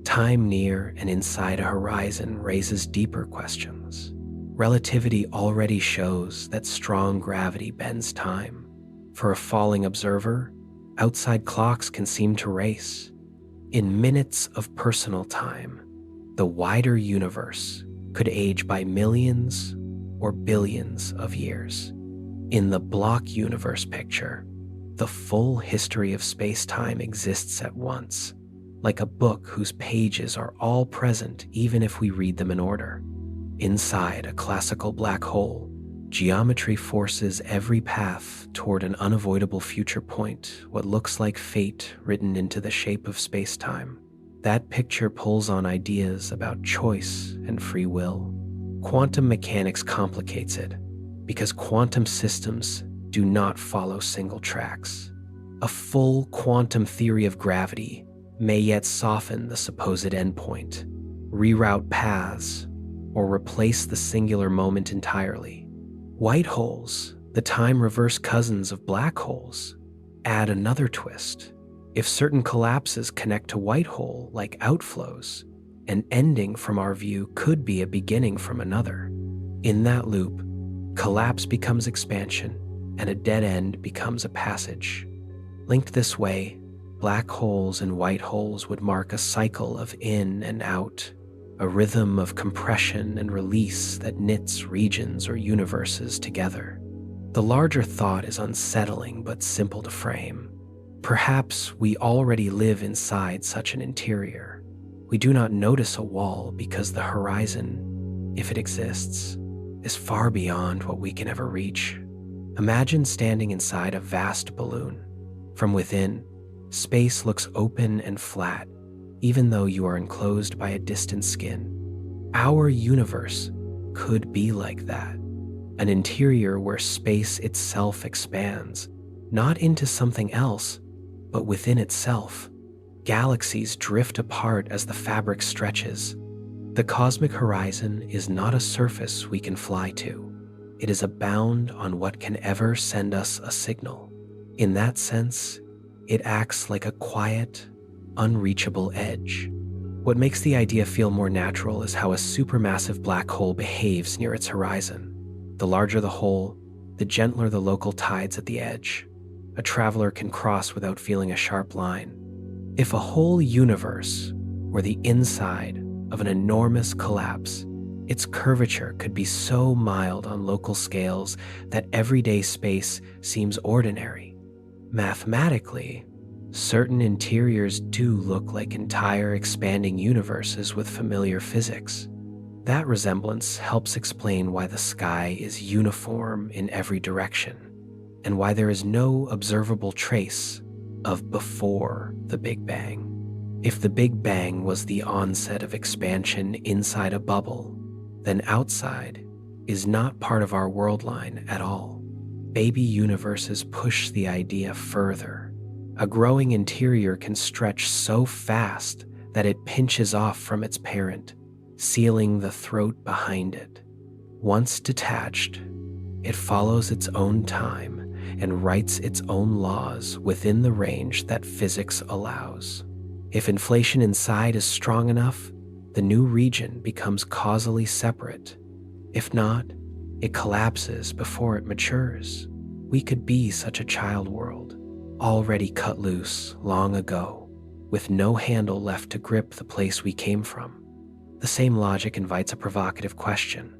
Time near and inside a horizon raises deeper questions. Relativity already shows that strong gravity bends time. For a falling observer, outside clocks can seem to race. In minutes of personal time, the wider universe could age by millions or billions of years. In the block universe picture, the full history of space-time exists at once, like a book whose pages are all present even if we read them in order. Inside a classical black hole, geometry forces every path toward an unavoidable future point, what looks like fate written into the shape of space-time. That picture pulls on ideas about choice and free will. Quantum mechanics complicates it, because quantum systems do not follow single tracks. A full quantum theory of gravity may yet soften the supposed endpoint, reroute paths, or replace the singular moment entirely. White holes, the time-reverse cousins of black holes, add another twist. If certain collapses connect to white hole like outflows, an ending from our view could be a beginning from another. In that loop, collapse becomes expansion, and a dead end becomes a passage. Linked this way, black holes and white holes would mark a cycle of in and out, a rhythm of compression and release that knits regions or universes together. The larger thought is unsettling but simple to frame. Perhaps we already live inside such an interior. We do not notice a wall because the horizon, if it exists, is far beyond what we can ever reach. Imagine standing inside a vast balloon. From within, space looks open and flat, even though you are enclosed by a distant skin. Our universe could be like that, an interior where space itself expands, not into something else, but within itself. Galaxies drift apart as the fabric stretches. The cosmic horizon is not a surface we can fly to. It is a bound on what can ever send us a signal. In that sense, it acts like a quiet, unreachable edge. What makes the idea feel more natural is how a supermassive black hole behaves near its horizon. The larger the hole, the gentler the local tides at the edge. A traveler can cross without feeling a sharp line. If a whole universe were the inside of an enormous collapse, its curvature could be so mild on local scales that everyday space seems ordinary. Mathematically, certain interiors do look like entire expanding universes with familiar physics. That resemblance helps explain why the sky is uniform in every direction, and why there is no observable trace of before the Big Bang. If the Big Bang was the onset of expansion inside a bubble, then outside is not part of our world line at all. Baby universes push the idea further. A growing interior can stretch so fast that it pinches off from its parent, sealing the throat behind it. Once detached, it follows its own time and writes its own laws within the range that physics allows. If inflation inside is strong enough, the new region becomes causally separate. If not, it collapses before it matures. We could be such a child world, already cut loose long ago, with no handle left to grip the place we came from. The same logic invites a provocative question.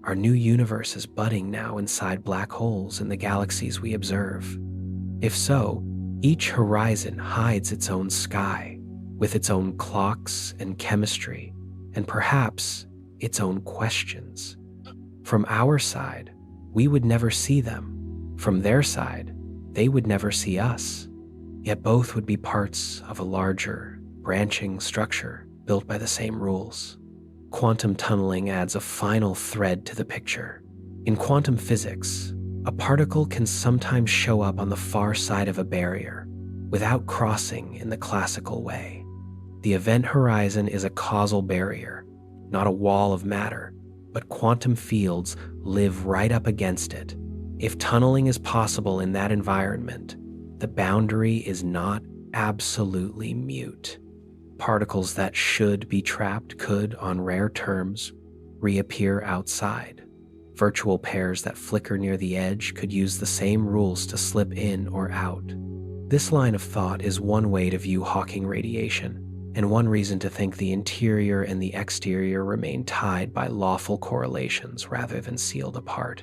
Are new universes budding now inside black holes in the galaxies we observe? If so, each horizon hides its own sky, with its own clocks and chemistry, and perhaps its own questions. From our side, we would never see them. From their side, they would never see us. Yet both would be parts of a larger, branching structure built by the same rules. Quantum tunneling adds a final thread to the picture. In quantum physics, a particle can sometimes show up on the far side of a barrier without crossing in the classical way. The event horizon is a causal barrier, not a wall of matter, but quantum fields live right up against it. If tunneling is possible in that environment, the boundary is not absolutely mute. Particles that should be trapped could, on rare terms, reappear outside. Virtual pairs that flicker near the edge could use the same rules to slip in or out. This line of thought is one way to view Hawking radiation, and one reason to think the interior and the exterior remain tied by lawful correlations rather than sealed apart.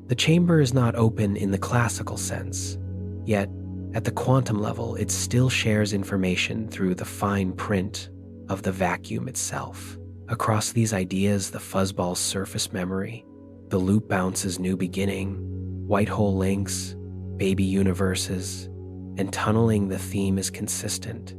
The chamber is not open in the classical sense, yet At the quantum level, it still shares information through the fine print of the vacuum itself. Across these ideas, the fuzzball's surface memory, the loop bounce's new beginning, white hole links, baby universes, and tunneling, the theme is consistent.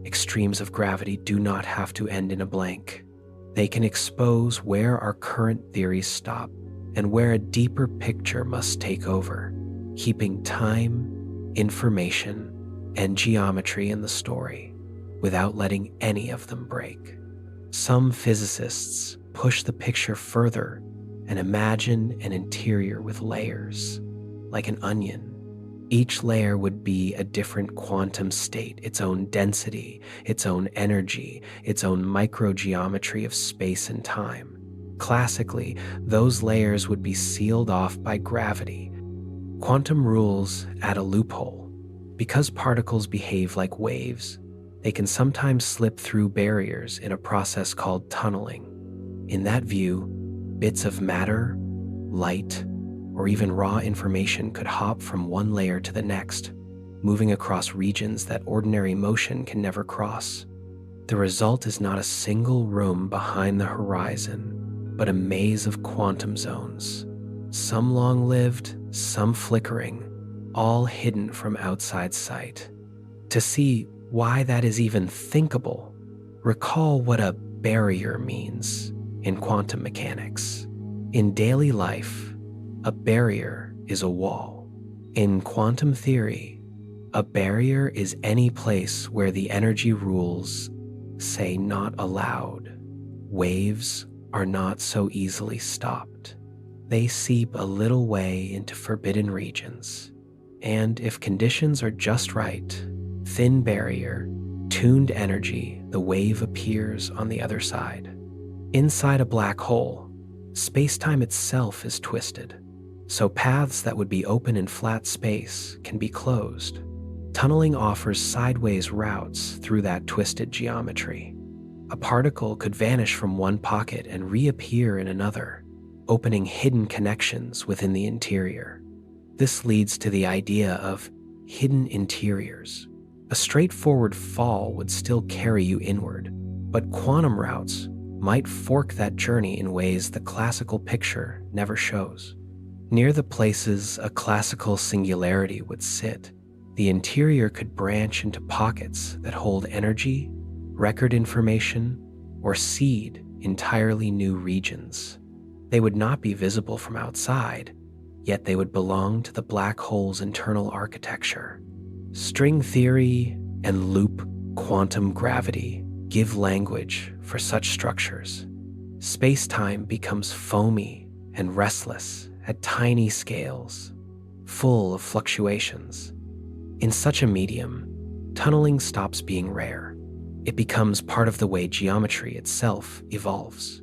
Extremes of gravity do not have to end in a blank. They can expose where our current theories stop and where a deeper picture must take over, keeping time, information, and geometry in the story without letting any of them break. Some physicists push the picture further and imagine an interior with layers, like an onion. Each layer would be a different quantum state, its own density, its own energy, its own microgeometry of space and time. Classically, those layers would be sealed off by gravity. Quantum rules add a loophole. Because particles behave like waves, they can sometimes slip through barriers in a process called tunneling. In that view, bits of matter, light, or even raw information could hop from one layer to the next, moving across regions that ordinary motion can never cross. The result is not a single room behind the horizon, but a maze of quantum zones, some long-lived, some flickering, all hidden from outside sight. To see why that is even thinkable, recall what a barrier means in quantum mechanics. In daily life, a barrier is a wall. In quantum theory, a barrier is any place where the energy rules say not allowed. Waves are not so easily stopped. They seep a little way into forbidden regions. And if conditions are just right, thin barrier, tuned energy, the wave appears on the other side. Inside a black hole, space-time itself is twisted, so paths that would be open in flat space can be closed. Tunneling offers sideways routes through that twisted geometry. A particle could vanish from one pocket and reappear in another, opening hidden connections within the interior. This leads to the idea of hidden interiors. A straightforward fall would still carry you inward, but quantum routes might fork that journey in ways the classical picture never shows. Near the places a classical singularity would sit, the interior could branch into pockets that hold energy, record information, or seed entirely new regions. They would not be visible from outside, yet they would belong to the black hole's internal architecture. String theory and loop quantum gravity give language for such structures. Space-time becomes foamy and restless at tiny scales, full of fluctuations. In such a medium, tunneling stops being rare. It becomes part of the way geometry itself evolves.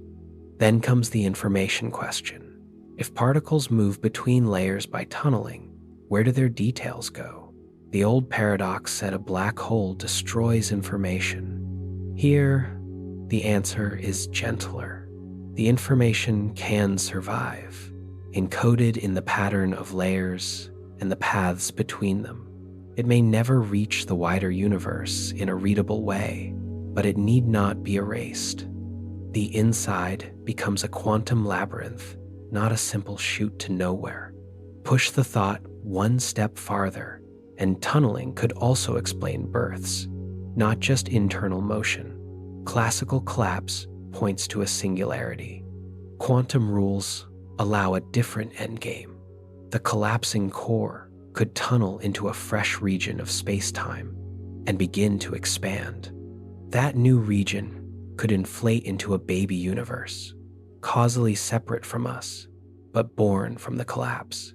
Then comes the information question. If particles move between layers by tunneling, where do their details go? The old paradox said a black hole destroys information. Here, the answer is gentler. The information can survive, encoded in the pattern of layers and the paths between them. It may never reach the wider universe in a readable way, but it need not be erased. The inside becomes a quantum labyrinth, not a simple chute to nowhere. Push the thought one step farther, and tunneling could also explain births, not just internal motion. Classical collapse points to a singularity. Quantum rules allow a different endgame. The collapsing core could tunnel into a fresh region of space-time and begin to expand. That new region could inflate into a baby universe, causally separate from us, but born from the collapse.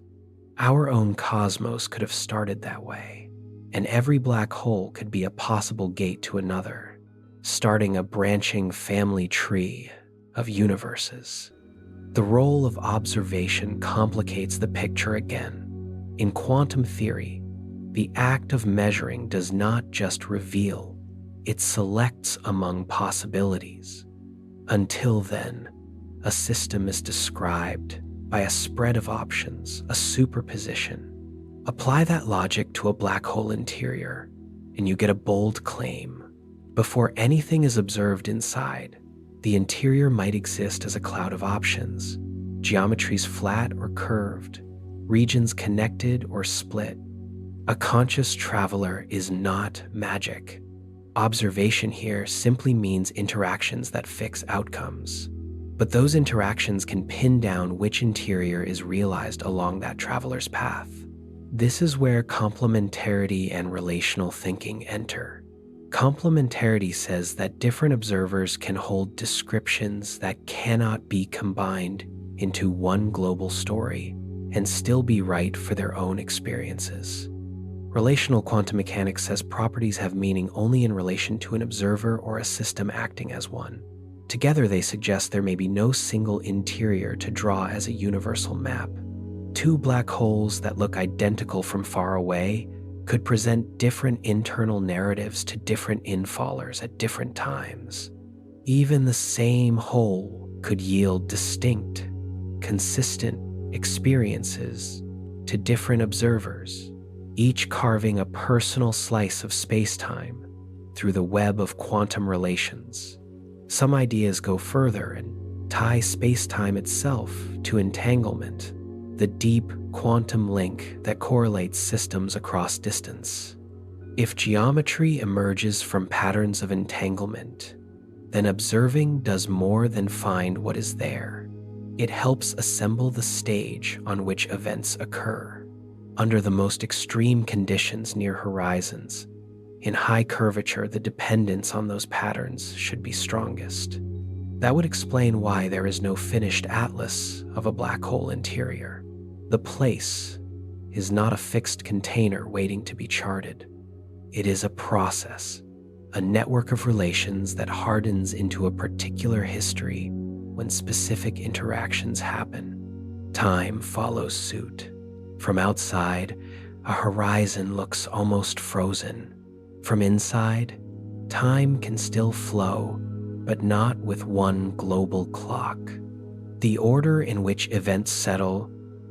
Our own cosmos could have started that way, and every black hole could be a possible gate to another, starting a branching family tree of universes. The role of observation complicates the picture again. In quantum theory, the act of measuring does not just reveal, it selects among possibilities. Until then, a system is described by a spread of options, a superposition. Apply that logic to a black hole interior, and you get a bold claim. Before anything is observed inside, the interior might exist as a cloud of options, geometries flat or curved, regions connected or split. A conscious traveler is not magic. Observation here simply means interactions that fix outcomes. But those interactions can pin down which interior is realized along that traveler's path. This is where complementarity and relational thinking enter. Complementarity says that different observers can hold descriptions that cannot be combined into one global story and still be right for their own experiences. Relational quantum mechanics says properties have meaning only in relation to an observer or a system acting as one. Together, they suggest there may be no single interior to draw as a universal map. Two black holes that look identical from far away could present different internal narratives to different infallers at different times. Even the same hole could yield distinct, consistent experiences to different observers, each carving a personal slice of space-time through the web of quantum relations. Some ideas go further and tie space-time itself to entanglement, the deep quantum link that correlates systems across distance. If geometry emerges from patterns of entanglement, then observing does more than find what is there. It helps assemble the stage on which events occur. Under the most extreme conditions near horizons, in high curvature, the dependence on those patterns should be strongest. That would explain why there is no finished atlas of a black hole interior. The place is not a fixed container waiting to be charted. It is a process, a network of relations that hardens into a particular history when specific interactions happen. Time follows suit. From outside, a horizon looks almost frozen. From inside, time can still flow, but not with one global clock. The order in which events settle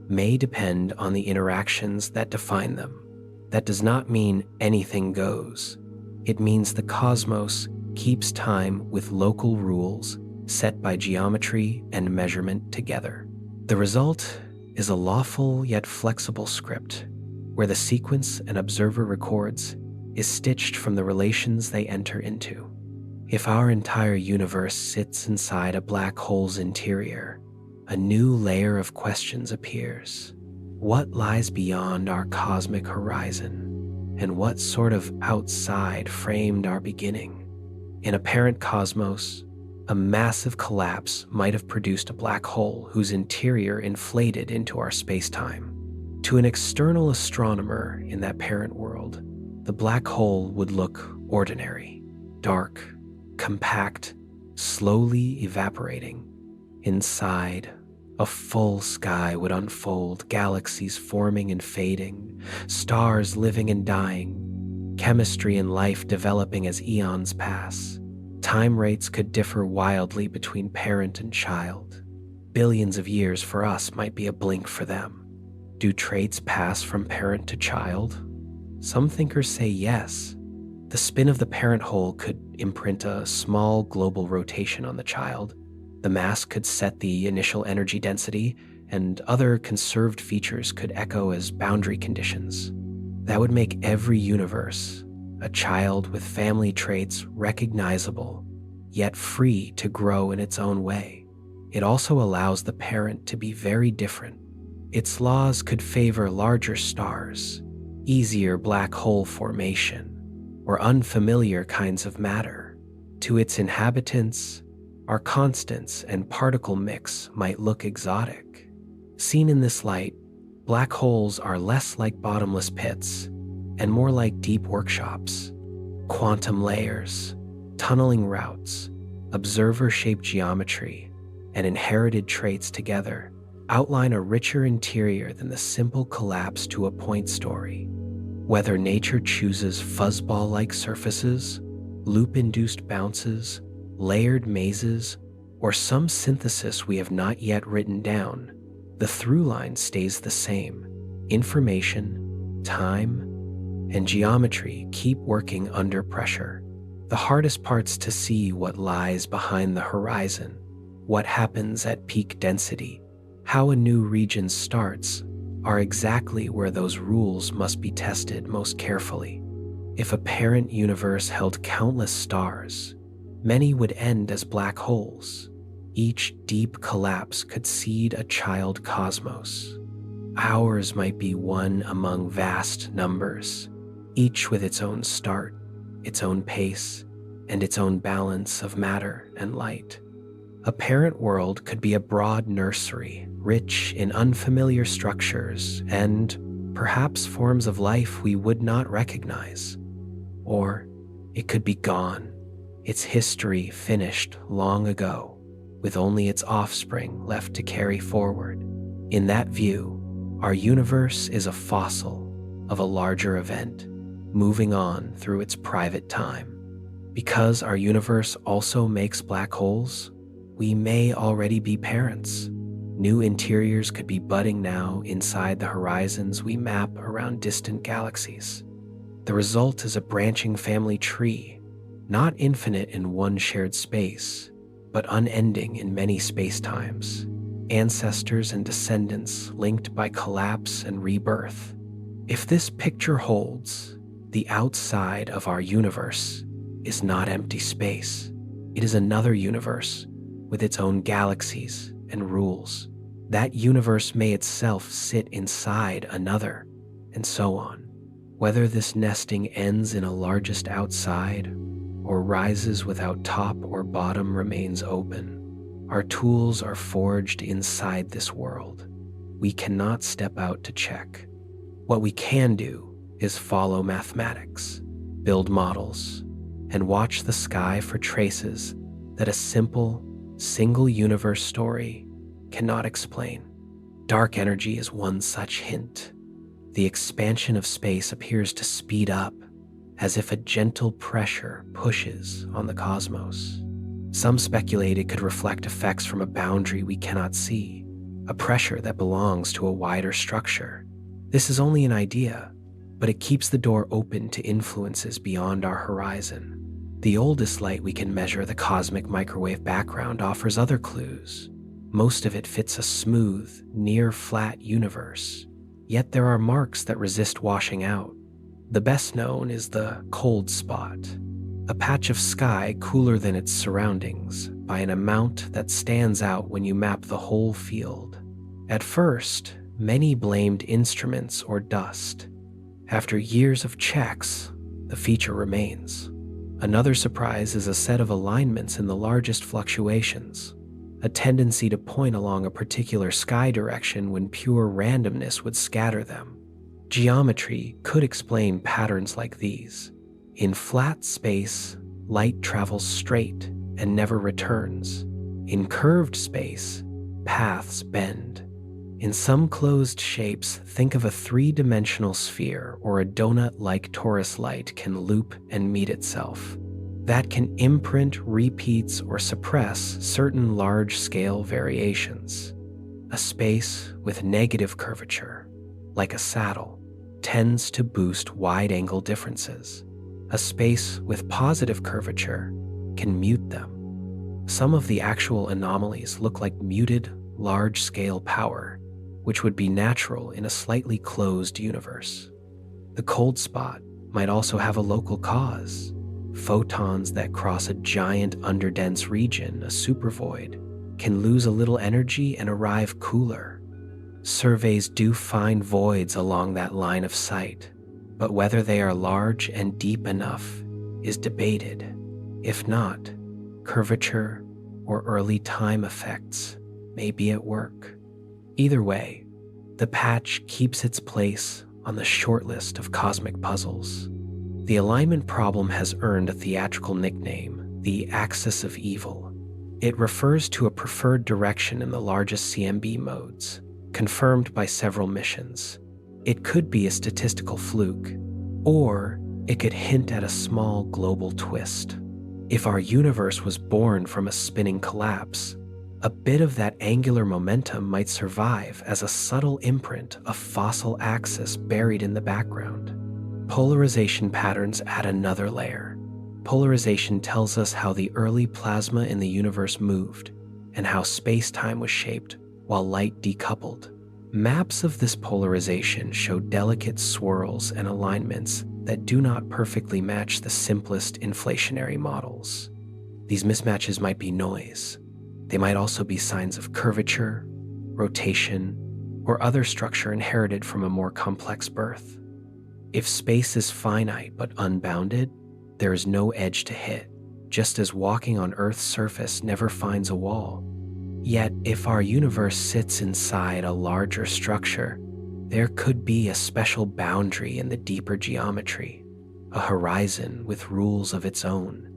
may depend on the interactions that define them. That does not mean anything goes. It means the cosmos keeps time with local rules set by geometry and measurement together. The result is a lawful yet flexible script, where the sequence an observer records is stitched from the relations they enter into. If our entire universe sits inside a black hole's interior, a new layer of questions appears. What lies beyond our cosmic horizon? And what sort of outside framed our beginning? In a parent cosmos, a massive collapse might have produced a black hole whose interior inflated into our space-time. To an external astronomer in that parent world, the black hole would look ordinary, dark, compact, slowly evaporating. Inside, a full sky would unfold, galaxies forming and fading, stars living and dying, chemistry and life developing as eons pass. Time rates could differ wildly between parent and child. Billions of years for us might be a blink for them. Do traits pass from parent to child? Some thinkers say yes. The spin of the parent hole could imprint a small global rotation on the child. The mass could set the initial energy density, and other conserved features could echo as boundary conditions. That would make every universe a child with family traits recognizable, yet free to grow in its own way. It also allows the parent to be very different. Its laws could favor larger stars, easier black hole formation, or unfamiliar kinds of matter. To its inhabitants, our constants and particle mix might look exotic. Seen in this light, black holes are less like bottomless pits and more like deep workshops. Quantum layers, tunneling routes, observer-shaped geometry, and inherited traits together outline a richer interior than the simple collapse to a point story. Whether nature chooses fuzzball-like surfaces, loop-induced bounces, layered mazes, or some synthesis we have not yet written down, the through line stays the same: information, time, and geometry keep working under pressure. The hardest parts to see what lies behind the horizon, what happens at peak density, how a new region starts, are exactly where those rules must be tested most carefully. If a parent universe held countless stars, many would end as black holes. Each deep collapse could seed a child cosmos. Ours might be one among vast numbers, each with its own start, its own pace, and its own balance of matter and light. A parent world could be a broad nursery, rich in unfamiliar structures and perhaps forms of life we would not recognize. Or it could be gone, its history finished long ago, with only its offspring left to carry forward. In that view, our universe is a fossil of a larger event, moving on through its private time. Because our universe also makes black holes, we may already be parents. New interiors could be budding now inside the horizons we map around distant galaxies. The result is a branching family tree, not infinite in one shared space, but unending in many spacetimes. Ancestors and descendants linked by collapse and rebirth. If this picture holds, the outside of our universe is not empty space. It is another universe with its own galaxies and rules. That universe may itself sit inside another, and so on. Whether this nesting ends in a largest outside or rises without top or bottom remains open. Our tools are forged inside this world. We cannot step out to check. What we can do is follow mathematics, build models, and watch the sky for traces that a simple, single universe story cannot explain. Dark energy is one such hint. The expansion of space appears to speed up, as if a gentle pressure pushes on the cosmos. Some speculate it could reflect effects from a boundary we cannot see, a pressure that belongs to a wider structure. This is only an idea, but it keeps the door open to influences beyond our horizon. The oldest light we can measure, the cosmic microwave background, offers other clues. Most of it fits a smooth, near-flat universe, yet there are marks that resist washing out. The best known is the cold spot, a patch of sky cooler than its surroundings by an amount that stands out when you map the whole field. At first, many blamed instruments or dust. After years of checks, the feature remains. Another surprise is a set of alignments in the largest fluctuations, a tendency to point along a particular sky direction when pure randomness would scatter them. Geometry could explain patterns like these. In flat space, light travels straight and never returns. In curved space, paths bend. In some closed shapes, think of a three-dimensional sphere, or a donut-like torus light can loop and meet itself. That can imprint, repeats, or suppress certain large-scale variations. A space with negative curvature, like a saddle, tends to boost wide-angle differences. A space with positive curvature can mute them. Some of the actual anomalies look like muted, large-scale power, which would be natural in a slightly closed universe. The cold spot might also have a local cause. Photons that cross a giant underdense region, a supervoid, can lose a little energy and arrive cooler. Surveys do find voids along that line of sight, but whether they are large and deep enough is debated. If not, curvature or early time effects may be at work. Either way, the patch keeps its place on the short list of cosmic puzzles. The alignment problem has earned a theatrical nickname, the axis of evil. It refers to a preferred direction in the largest CMB modes, confirmed by several missions. It could be a statistical fluke, or it could hint at a small global twist. If our universe was born from a spinning collapse, A bit of that angular momentum might survive as a subtle imprint of fossil axis buried in the background. Polarization patterns add another layer. Polarization tells us how the early plasma in the universe moved and how space-time was shaped while light decoupled. Maps of this polarization show delicate swirls and alignments that do not perfectly match the simplest inflationary models. These mismatches might be noise. They might also be signs of curvature, rotation, or other structure inherited from a more complex birth. If space is finite but unbounded, there is no edge to hit, just as walking on Earth's surface never finds a wall. Yet, if our universe sits inside a larger structure, there could be a special boundary in the deeper geometry, a horizon with rules of its own.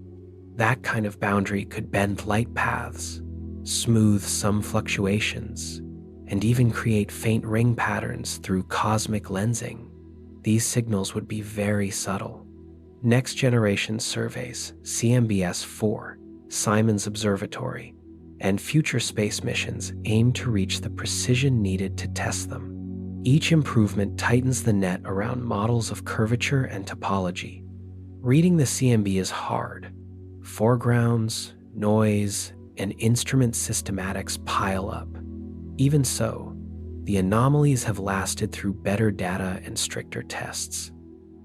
That kind of boundary could bend light paths, smooth some fluctuations, and even create faint ring patterns through cosmic lensing. These signals would be very subtle. Next generation surveys, CMBS-4, Simon's Observatory, and future space missions aim to reach the precision needed to test them. Each improvement tightens the net around models of curvature and topology. Reading the CMB is hard. Foregrounds, noise, and instrument systematics pile up. Even so, the anomalies have lasted through better data and stricter tests.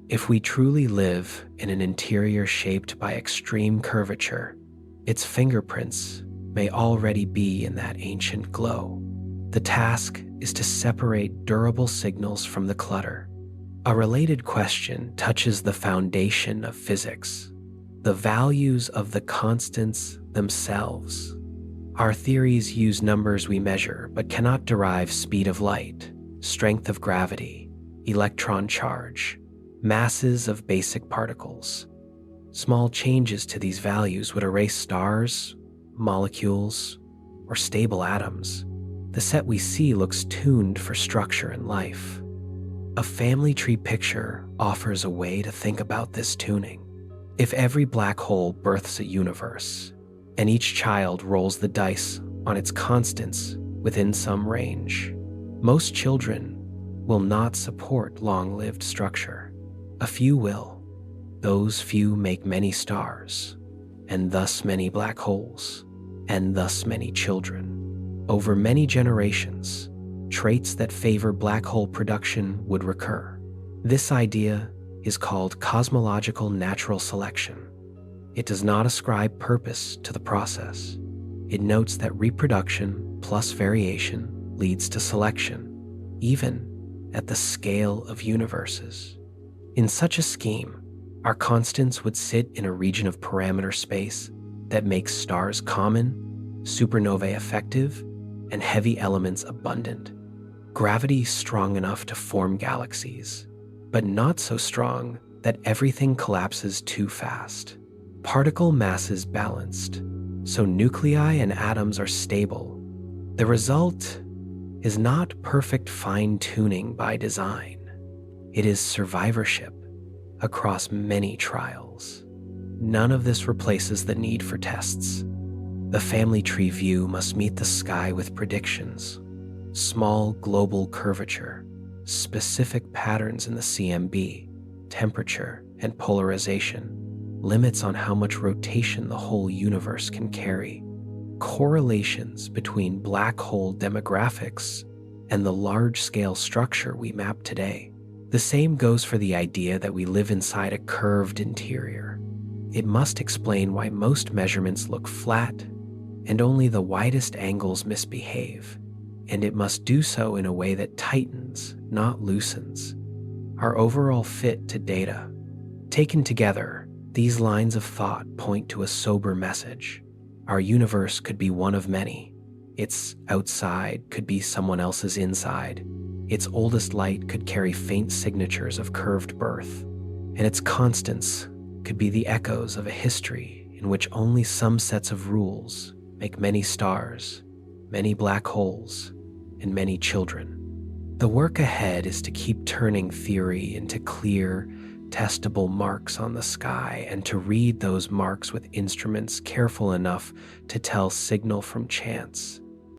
If we truly live in an interior shaped by extreme curvature, its fingerprints may already be in that ancient glow. The task is to separate durable signals from the clutter. A related question touches the foundation of physics, the values of the constants themselves. Our theories use numbers we measure but cannot derive speed of light, strength of gravity, electron charge, masses of basic particles. Small changes to these values would erase stars, molecules, or stable atoms. The set we see looks tuned for structure and life. A family tree picture offers a way to think about this tuning. If every black hole births a universe, and each child rolls the dice on its constants within some range, most children will not support long-lived structure. A few will. Those few make many stars, and thus many black holes, and thus many children. Over many generations, traits that favor black hole production would recur. This idea is called cosmological natural selection. It does not ascribe purpose to the process. It notes that reproduction plus variation leads to selection, even at the scale of universes. In such a scheme, our constants would sit in a region of parameter space that makes stars common, supernovae effective, and heavy elements abundant. Gravity strong enough to form galaxies, but not so strong that everything collapses too fast. Particle masses balanced, so nuclei and atoms are stable. The result is not perfect fine-tuning by design. It is survivorship across many trials. None of this replaces the need for tests. The family tree view must meet the sky with predictions, small global curvature, specific patterns in the CMB, temperature, and polarization, limits on how much rotation the whole universe can carry, correlations between black hole demographics and the large-scale structure we map today. The same goes for the idea that we live inside a curved interior. It must explain why most measurements look flat and only the widest angles misbehave, and it must do so in a way that tightens, not loosens, our overall fit to data. Taken together, these lines of thought point to a sober message. Our universe could be one of many. Its outside could be someone else's inside. Its oldest light could carry faint signatures of curved birth, and its constants could be the echoes of a history in which only some sets of rules make many stars, many black holes, and many children. The work ahead is to keep turning theory into clear, testable marks on the sky and to read those marks with instruments careful enough to tell signal from chance.